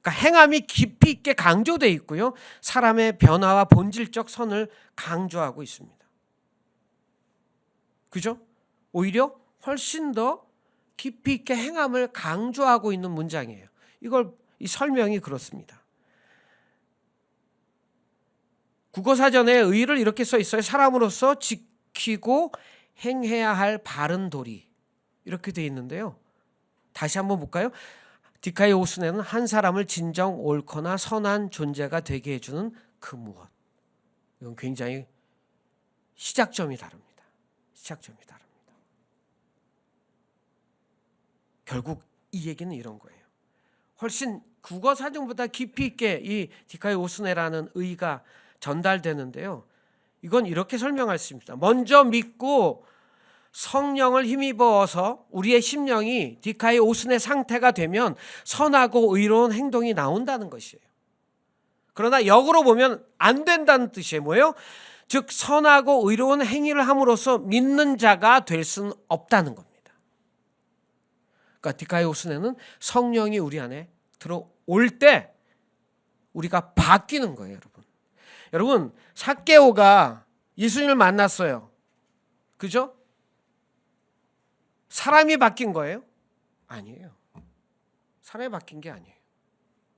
그러니까 행함이 깊이 있게 강조되어 있고요. 사람의 변화와 본질적 선을 강조하고 있습니다. 그죠? 오히려 훨씬 더 깊이 있게 행함을 강조하고 있는 문장이에요. 이 설명이 그렇습니다. 국어사전에 의를 이렇게 써 있어요. 사람으로서 지키고 행해야 할 바른 도리, 이렇게 되어 있는데요. 다시 한번 볼까요? 디카이오스네는 한 사람을 진정 옳거나 선한 존재가 되게 해주는 그 무엇. 이건 굉장히 시작점이 다릅니다. 시작점이 다릅니다. 결국 이 얘기는 이런 거예요. 훨씬 국어 사전보다 깊이 있게 이 디카이오스네라는 의가 전달되는데요. 이건 이렇게 설명할 수 있습니다. 먼저 믿고 성령을 힘입어서 우리의 심령이 디카이오스네 상태가 되면 선하고 의로운 행동이 나온다는 것이에요. 그러나 역으로 보면 안 된다는 뜻이에요. 뭐예요? 즉 선하고 의로운 행위를 함으로써 믿는 자가 될 수는 없다는 겁니다. 그러니까 디카이오스네는 성령이 우리 안에 들어올 때 우리가 바뀌는 거예요, 여러분. 여러분, 삭개오가 예수님을 만났어요. 그죠? 사람이 바뀐 거예요? 아니에요. 사람이 바뀐 게 아니에요.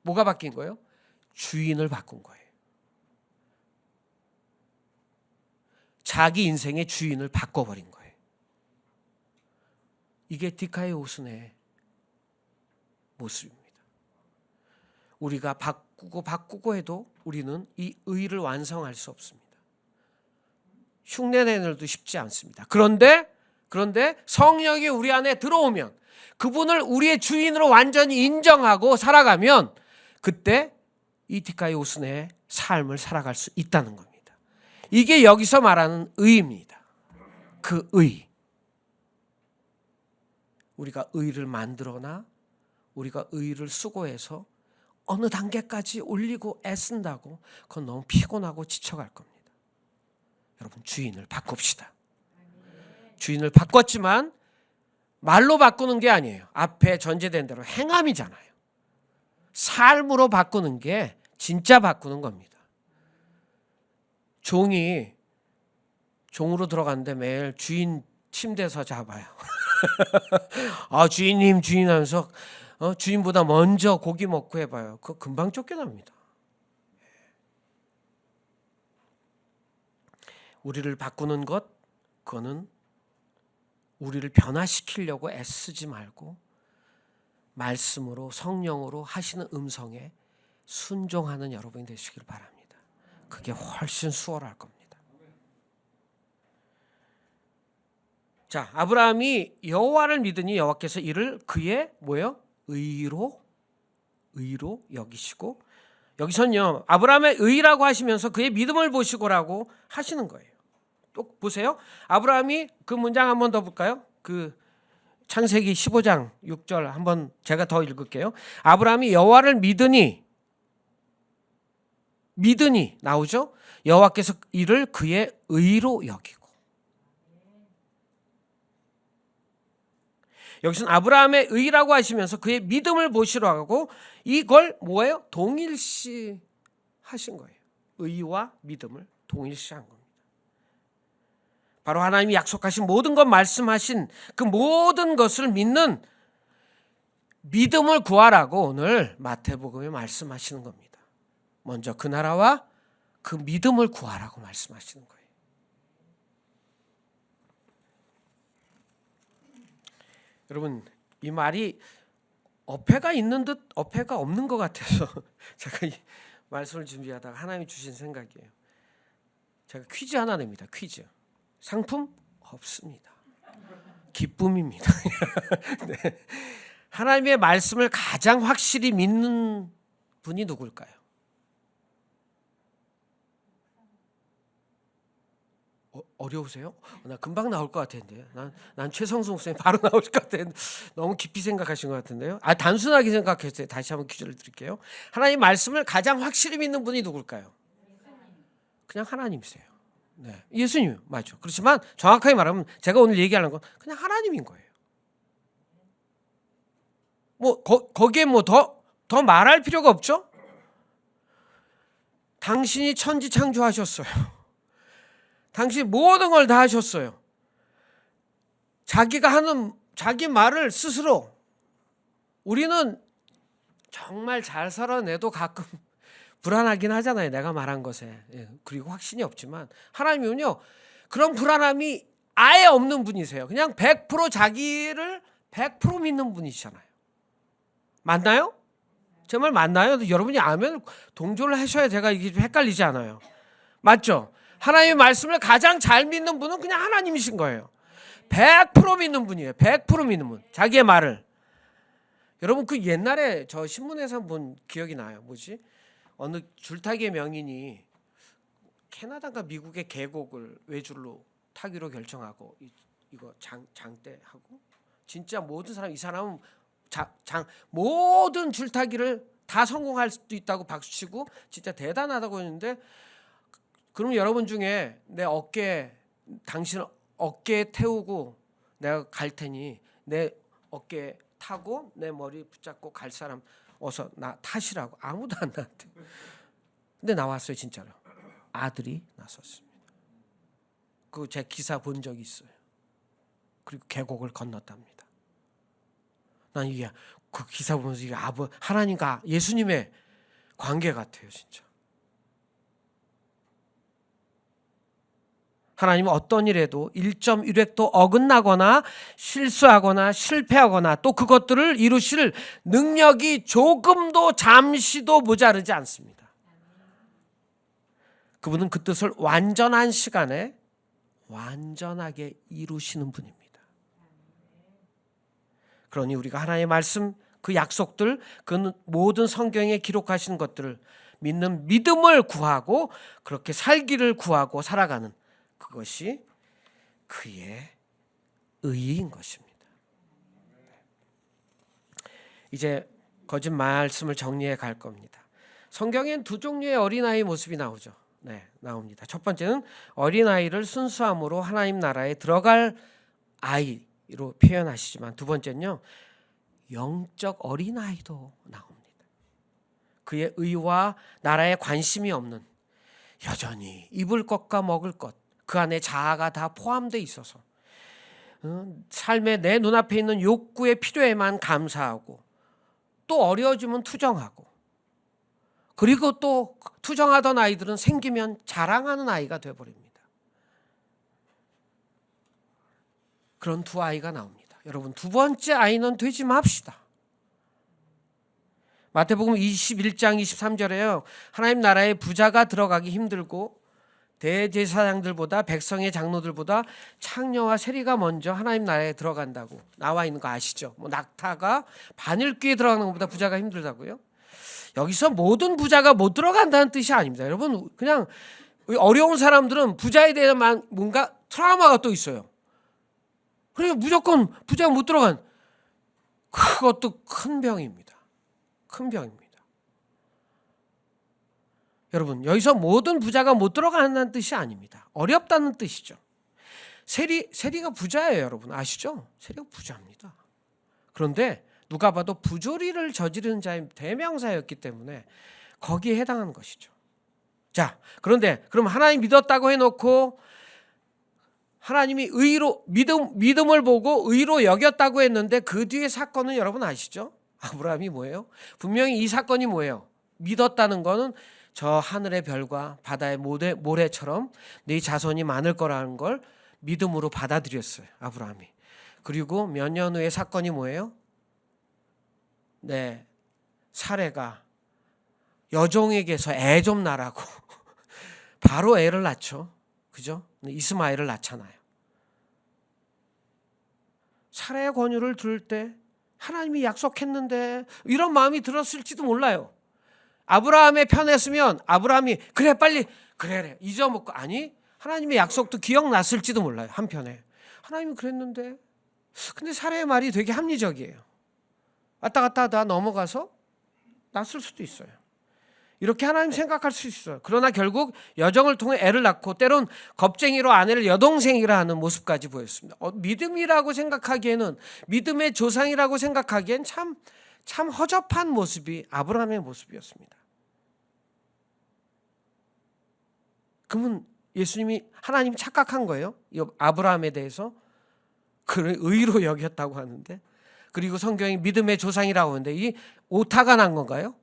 뭐가 바뀐 거예요? 주인을 바꾼 거예요. 자기 인생의 주인을 바꿔버린 거예요. 이게 디카이오스네의 모습입니다. 우리가 바꾸고 해도 우리는 이 의를 완성할 수 없습니다. 흉내내는 일도 쉽지 않습니다. 그런데 성령이 우리 안에 들어오면, 그분을 우리의 주인으로 완전히 인정하고 살아가면 그때 이 디카이오스네의 삶을 살아갈 수 있다는 겁니다. 이게 여기서 말하는 의입니다. 그 의. 우리가 의를 만들거나 우리가 의를 수고해서 어느 단계까지 올리고 애쓴다고 그건 너무 피곤하고 지쳐갈 겁니다. 여러분, 주인을 바꿉시다. 주인을 바꿨지만 말로 바꾸는 게 아니에요. 앞에 전제된 대로 행함이잖아요. 삶으로 바꾸는 게 진짜 바꾸는 겁니다. 종이 종으로 들어갔는데 매일 주인 침대에서 잡아요. 아 주인님 주인 하면서 주인보다 먼저 고기 먹고 해봐요. 그거 금방 쫓겨납니다. 우리를 바꾸는 것, 그거는 우리를 변화시키려고 애쓰지 말고 말씀으로 성령으로 하시는 음성에 순종하는 여러분이 되시길 바랍니다. 그게 훨씬 수월할 겁니다. 자, 아브라함이 여호와를 믿으니 여호와께서 이를 그의 뭐예요? 의로 여기시고, 여기선요 아브라함의 의라고 하시면서 그의 믿음을 보시고라고 하시는 거예요. 또 보세요. 아브라함이 그 문장 한번 더 볼까요? 그 창세기 15장 6절 한번 제가 더 읽을게요. 아브라함이 여호와를 믿으니 나오죠? 여호와께서 이를 그의 의로 여기고. 여기서는 아브라함의 의라고 하시면서 그의 믿음을 보시러 하고 이걸 뭐예요? 동일시 하신 거예요. 의와 믿음을 동일시 한 겁니다. 바로 하나님이 약속하신 모든 것 말씀하신 그 모든 것을 믿는 믿음을 구하라고 오늘 마태복음에 말씀하시는 겁니다. 먼저 그 나라와 그 믿음을 구하라고 말씀하시는 거예요. 여러분 이 말이 어폐가 있는 듯 어폐가 없는 것 같아서 제가 이 말씀을 준비하다가 하나님이 주신 생각이에요. 제가 퀴즈 하나 냅니다. 퀴즈. 상품 없습니다. 기쁨입니다. 네. 하나님의 말씀을 가장 확실히 믿는 분이 누굴까요? 어려우세요? 나 금방 나올 것 같은데. 난 최성수 목사님 바로 나올 것 같은데 너무 깊이 생각하신 것 같은데요. 단순하게 생각했어요. 다시 한번 퀴즈를 드릴게요. 하나님 말씀을 가장 확실히 믿는 분이 누굴까요? 그냥 하나님이세요. 네, 예수님 맞죠. 그렇지만 정확하게 말하면 제가 오늘 얘기하는 건 그냥 하나님인 거예요. 뭐 거기에 뭐 더 말할 필요가 없죠. 당신이 천지 창조하셨어요. 당신 모든 걸 다 하셨어요. 자기가 하는 자기 말을 스스로 우리는 정말 잘 살아내도 가끔 불안하긴 하잖아요. 내가 말한 것에. 그리고 확신이 없지만 하나님은요. 그런 불안함이 아예 없는 분이세요. 그냥 100% 자기를 100% 믿는 분이시잖아요. 맞나요? 제 말 맞나요? 여러분이 아멘 동조를 하셔야 제가 이게 좀 헷갈리지 않아요. 맞죠? 하나님의 말씀을 가장 잘 믿는 분은 그냥 하나님이신 거예요. 100% 믿는 분이에요. 100% 믿는 분. 자기의 말을. 여러분 그 옛날에 저 신문에서 본 기억이 나요. 뭐지? 어느 줄타기의 명인이 캐나다인가 미국의 계곡을 외줄로 타기로 결정하고 이거 장대 하고 진짜 모든 사람 이 사람은 모든 줄타기를 다 성공할 수도 있다고 박수치고 진짜 대단하다고 했는데 그럼 여러분 중에 내 어깨 당신 어깨에 태우고 내가 갈 테니 내 어깨에 타고 내 머리 붙잡고 갈 사람 어서 나 타시라고. 아무도 안 나왔대. 근데 나왔어요. 진짜로. 아들이 나섰습니다. 그 제 기사 본 적이 있어요. 그리고 계곡을 건넜답니다. 난 이게 그 기사 보면서 이게 하나님과 예수님의 관계 같아요. 진짜. 하나님은 어떤 일에도 1.1획도 어긋나거나 실수하거나 실패하거나 또 그것들을 이루실 능력이 조금도 잠시도 모자르지 않습니다. 그분은 그 뜻을 완전한 시간에 완전하게 이루시는 분입니다. 그러니 우리가 하나님의 말씀, 그 약속들, 그 모든 성경에 기록하신 것들을 믿는 믿음을 구하고 그렇게 살기를 구하고 살아가는 그것이 그의 의인 것입니다. 이제 거짓 말씀을 정리해 갈 겁니다. 성경엔 두 종류의 어린아이 모습이 나오죠. 네, 나옵니다. 첫 번째는 어린아이를 순수함으로 하나님 나라에 들어갈 아이로 표현하시지만 두 번째는요. 영적 어린아이도 나옵니다. 그의 의와 나라에 관심이 없는 여전히 입을 것과 먹을 것 그 안에 자아가 다 포함되어 있어서 삶에 내 눈앞에 있는 욕구의 필요에만 감사하고 또 어려워지면 투정하고 그리고 또 투정하던 아이들은 생기면 자랑하는 아이가 되어버립니다. 그런 두 아이가 나옵니다. 여러분 두 번째 아이는 되지 맙시다. 마태복음 21장 23절에요. 하나님 나라에 부자가 들어가기 힘들고 대제사장들보다 백성의 장로들보다 창녀와 세리가 먼저 하나님 나라에 들어간다고 나와 있는 거 아시죠? 뭐 낙타가 바늘귀에 들어가는 것보다 부자가 힘들다고요? 여기서 모든 부자가 못 들어간다는 뜻이 아닙니다. 여러분 그냥 어려운 사람들은 부자에 대한 뭔가 트라우마가 또 있어요. 그러니까 무조건 부자가 못 들어간 그것도 큰 병입니다. 큰 병입니다. 여러분 여기서 모든 부자가 못 들어간다는 뜻이 아닙니다. 어렵다는 뜻이죠. 세리가 부자예요. 여러분 아시죠? 세리가 부자입니다. 그런데 누가 봐도 부조리를 저지르는 자의 대명사였기 때문에 거기에 해당하는 것이죠. 자, 그런데 그럼 하나님 믿었다고 해놓고 하나님이 의로 믿음을 보고 의로 여겼다고 했는데 그 뒤에 사건은 여러분 아시죠? 아브라함이 뭐예요? 분명히 이 사건이 뭐예요? 믿었다는 거는 저 하늘의 별과 바다의 모래처럼 네 자손이 많을 거라는 걸 믿음으로 받아들였어요. 아브라함이. 그리고 몇 년 후에 사건이 뭐예요? 네, 사레가 여종에게서 애 좀 낳으라고 바로 애를 낳죠. 그죠? 이스마엘을 낳잖아요. 사레의 권유를 들을 때 하나님이 약속했는데 이런 마음이 들었을지도 몰라요. 아브라함의 편했으면 아브라함이 그래 빨리 그래 잊어먹고 아니 하나님의 약속도 기억났을지도 몰라요. 한편에 하나님이 그랬는데 근데 사레의 말이 되게 합리적이에요. 왔다 갔다 하다 넘어가서 낳았을 수도 있어요. 이렇게 하나님 생각할 수 있어요. 그러나 결국 여정을 통해 애를 낳고 때론 겁쟁이로 아내를 여동생이라 하는 모습까지 보였습니다. 믿음이라고 생각하기에는 믿음의 조상이라고 생각하기엔 참 허접한 모습이 아브라함의 모습이었습니다. 그러면 예수님이 하나님이 착각한 거예요. 이 아브라함에 대해서 그를 의로 여겼다고 하는데 그리고 성경이 믿음의 조상이라고 하는데 이 오타가 난 건가요?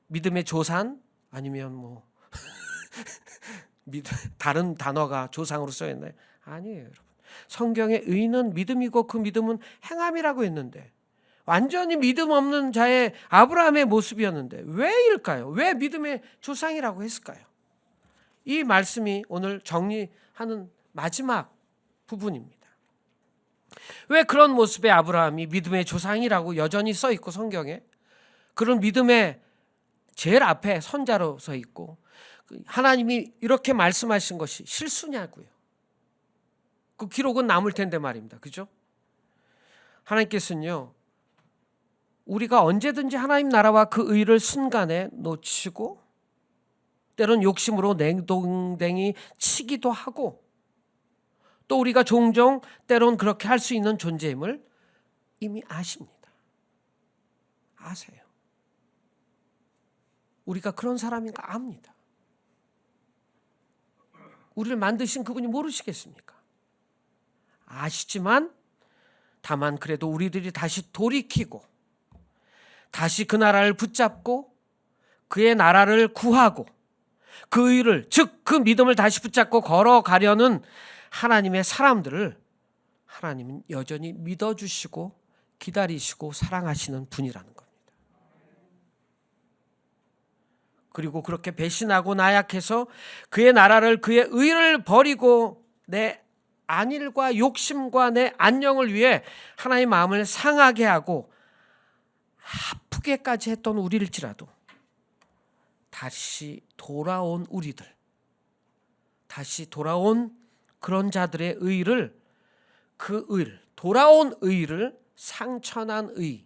믿음의 조산 아니면 뭐 다른 단어가 조상으로 써있나요? 아니에요, 여러분. 성경의 의는 믿음이고 그 믿음은 행함이라고 했는데 완전히 믿음 없는 자의 아브라함의 모습이었는데 왜일까요? 왜 믿음의 조상이라고 했을까요? 이 말씀이 오늘 정리하는 마지막 부분입니다. 왜 그런 모습의 아브라함이 믿음의 조상이라고 여전히 써 있고 성경에 그런 믿음의 제일 앞에 선자로 서 있고 하나님이 이렇게 말씀하신 것이 실수냐고요. 그 기록은 남을 텐데 말입니다. 그죠? 하나님께서는요. 우리가 언제든지 하나님 나라와 그 의를 순간에 놓치고 때론 욕심으로 냉동댕이 치기도 하고 또 우리가 종종 때론 그렇게 할 수 있는 존재임을 이미 아십니다. 아세요. 우리가 그런 사람인가 압니다. 우리를 만드신 그분이 모르시겠습니까? 아시지만 다만 그래도 우리들이 다시 돌이키고 다시 그 나라를 붙잡고 그의 나라를 구하고 그 의를 즉 그 믿음을 다시 붙잡고 걸어가려는 하나님의 사람들을 하나님은 여전히 믿어주시고 기다리시고 사랑하시는 분이라는 겁니다. 그리고 그렇게 배신하고 나약해서 그의 나라를 그의 의를 버리고 내 안일과 욕심과 내 안녕을 위해 하나님의 마음을 상하게 하고 아프게까지 했던 우리일지라도 다시 돌아온 우리들 다시 돌아온 그런 자들의 의를 그 의, 돌아온 의를 상처난 의,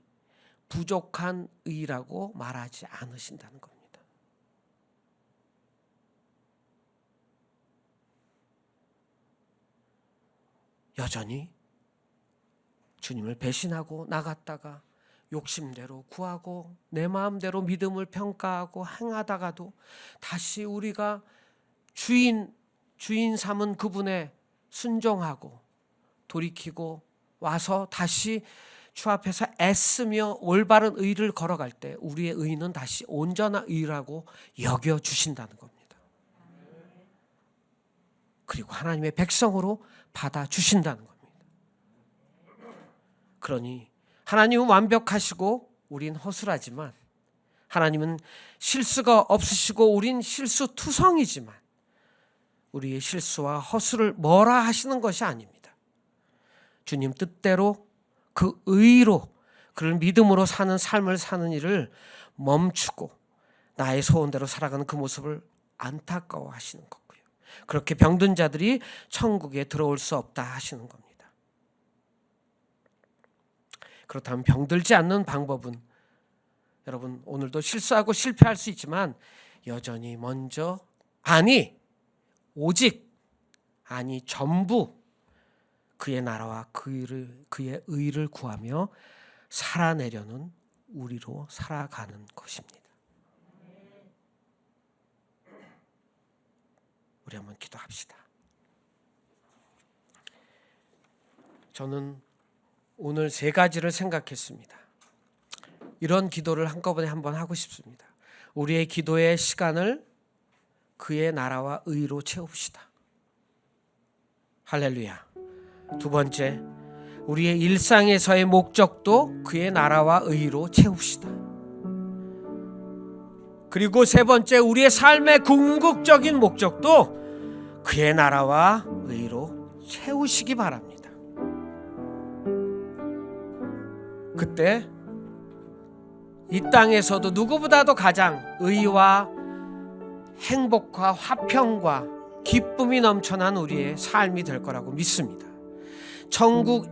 부족한 의라고 말하지 않으신다는 겁니다. 여전히 주님을 배신하고 나갔다가 욕심대로 구하고 내 마음대로 믿음을 평가하고 행하다가도 다시 우리가 주인 삼은 그분에 순종하고 돌이키고 와서 다시 주 앞에서 애쓰며 올바른 의를 걸어갈 때 우리의 의는 다시 온전한 의라고 여겨주신다는 겁니다. 그리고 하나님의 백성으로 받아주신다는 겁니다. 그러니 하나님은 완벽하시고 우린 허술하지만, 하나님은 실수가 없으시고 우린 실수투성이지만, 우리의 실수와 허술을 뭐라 하시는 것이 아닙니다. 주님 뜻대로 그 의로, 그를 믿음으로 사는 삶을 사는 일을 멈추고 나의 소원대로 살아가는 그 모습을 안타까워 하시는 거고요. 그렇게 병든 자들이 천국에 들어올 수 없다 하시는 겁니다. 그렇다면 병들지 않는 방법은, 여러분 오늘도 실수하고 실패할 수 있지만 여전히 먼저, 오직, 전부 그의 나라와 그의 의를 구하며 살아내려는 우리로 살아가는 것입니다. 우리 한번 기도합시다. 저는 오늘 3가지를 생각했습니다. 이런 기도를 한꺼번에 한번 하고 싶습니다. 우리의 기도의 시간을 그의 나라와 의로 채웁시다. 할렐루야. 2번째, 우리의 일상에서의 목적도 그의 나라와 의로 채웁시다. 그리고 3번째, 우리의 삶의 궁극적인 목적도 그의 나라와 의로 채우시기 바랍니다. 그때 이 땅에서도 누구보다도 가장 의와 행복과 화평과 기쁨이 넘쳐난 우리의 삶이 될 거라고 믿습니다.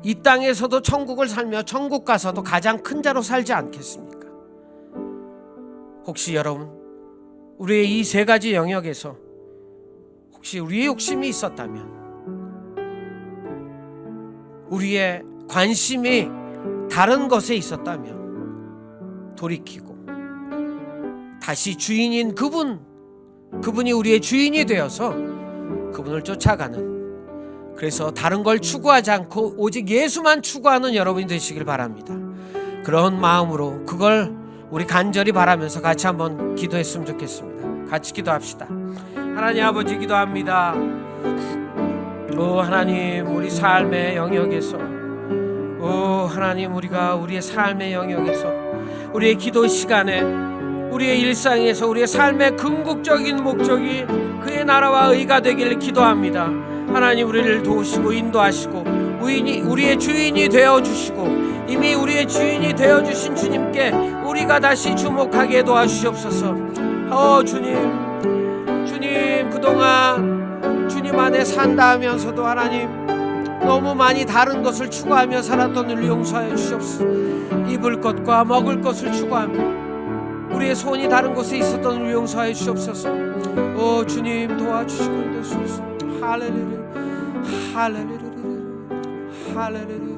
이 땅에서도 천국을 살며 천국 가서도 가장 큰 자로 살지 않겠습니까? 혹시 여러분, 우리의 이 3가지 영역에서 혹시 우리의 욕심이 있었다면, 우리의 관심이 다른 것에 있었다면 돌이키고 다시 주인인 그분이 우리의 주인이 되어서 그분을 쫓아가는, 그래서 다른 걸 추구하지 않고 오직 예수만 추구하는 여러분이 되시길 바랍니다. 그런 마음으로 그걸 우리 간절히 바라면서 같이 한번 기도했으면 좋겠습니다. 같이 기도합시다. 하나님 아버지, 기도합니다. 오 하나님, 우리 삶의 영역에서, 오 하나님, 우리가 우리의 삶의 영역에서, 우리의 기도 시간에, 우리의 일상에서 우리의 삶의 궁극적인 목적이 그의 나라와 의가 되기를 기도합니다. 하나님, 우리를 도우시고 인도하시고 우리의 주인이 되어주시고 이미 우리의 주인이 되어주신 주님께 우리가 다시 주목하게 도와주시옵소서. 주님, 그동안 주님 안에 산다 하면서도 하나님 너무 많이 다른 것을 추구하며 살았던 우리 용서하여 주시옵소서. 입을 것과 먹을 것을 추구하며 우리의 손이 다른 곳에 있었던 우리 용서하여 주시옵소서. 주님, 도와주시고 인도하시옵소서. 할렐루야, 할렐루야, 할렐루야.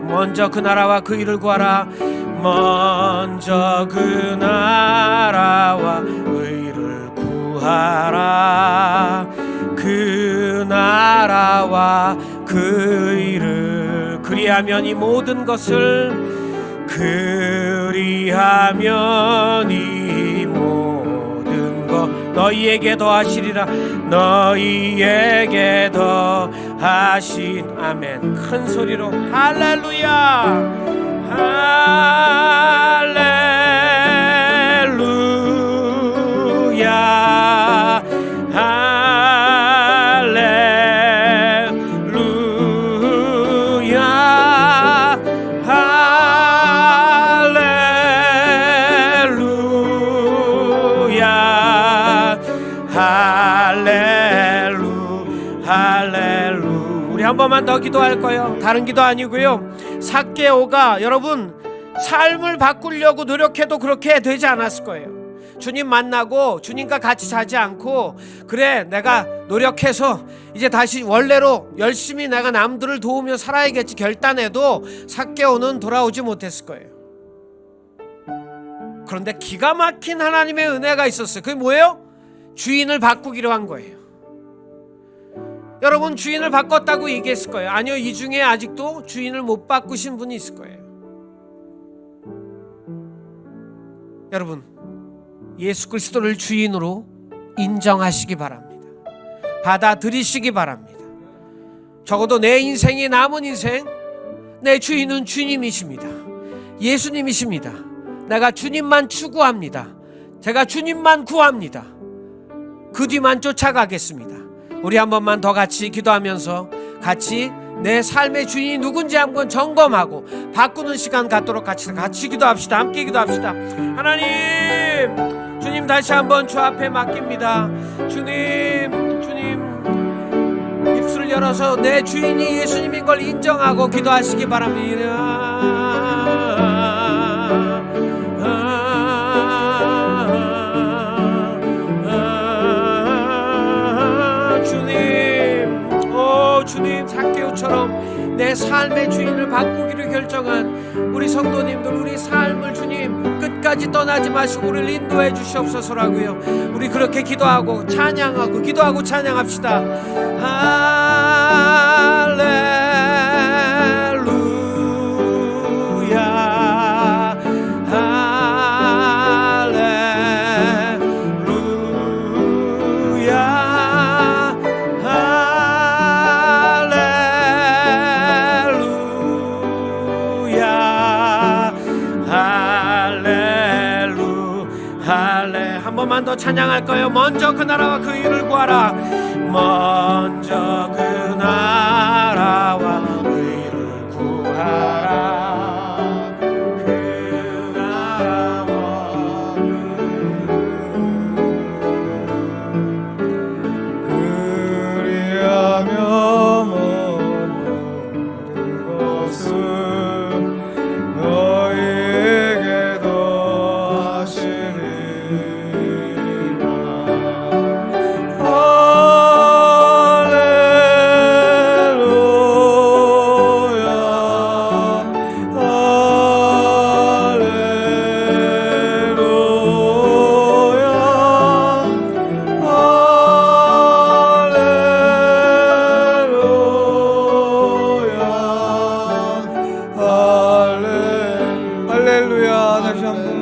먼저 그 나라와 그 일을 구하라. 먼저 그 나라와 의를 구하라. 그 나라와 그 일을, 그리하면 이 모든 것을, 그리하면 이 모든 것 너희에게 더하시리라. 너희에게 더하신. 아멘. 큰 소리로 할렐루야, 할렐루야, 할렐루야, 할렐루야, 할렐루야, 한 번만 더 기도할 거예요. 다른 기도 아니고요. 삭개오가 여러분 삶을 바꾸려고 노력해도 그렇게 되지 않았을 거예요. 주님 만나고 주님과 같이 자지 않고 그래 내가 노력해서 이제 다시 원래로 열심히 내가 남들을 도우며 살아야겠지 결단해도 삭개오는 돌아오지 못했을 거예요. 그런데 기가 막힌 하나님의 은혜가 있었어요. 그게 뭐예요? 주인을 바꾸기로 한 거예요. 여러분 주인을 바꿨다고 얘기했을 거예요. 아니요, 이 중에 아직도 주인을 못 바꾸신 분이 있을 거예요. 여러분 예수 그리스도를 주인으로 인정하시기 바랍니다. 받아들이시기 바랍니다. 적어도 내 인생이 남은 인생 내 주인은 주님이십니다. 예수님이십니다. 내가 주님만 추구합니다. 제가 주님만 구합니다. 그 뒤만 쫓아가겠습니다. 우리 한 번만 더 같이 기도하면서 같이 내 삶의 주인이 누군지 한번 점검하고 바꾸는 시간 갖도록 같이 기도합시다. 함께 기도합시다. 하나님, 주님 다시 한번 주 앞에 맡깁니다. 주님 입술을 열어서 내 주인이 예수님인 걸 인정하고 기도하시기 바랍니다. 주님, 삭개오처럼 내 삶의 주인을 바꾸기로 결정한 우리 성도님들, 우리 삶을 주님 끝까지 떠나지 마시고 우리를 인도해 주시옵소서라고요. 우리 그렇게 기도하고 찬양하고 기도하고 찬양합시다. 할렐루야, 한 번만 더 찬양할 거예요. 먼저 그 나라와 그 의를 구하라. 먼저 그 나라와 의를 구하라. 그 나라와 그리하며 모든 것을 너희에게 더하시리라. 할렐루야. 다시 한번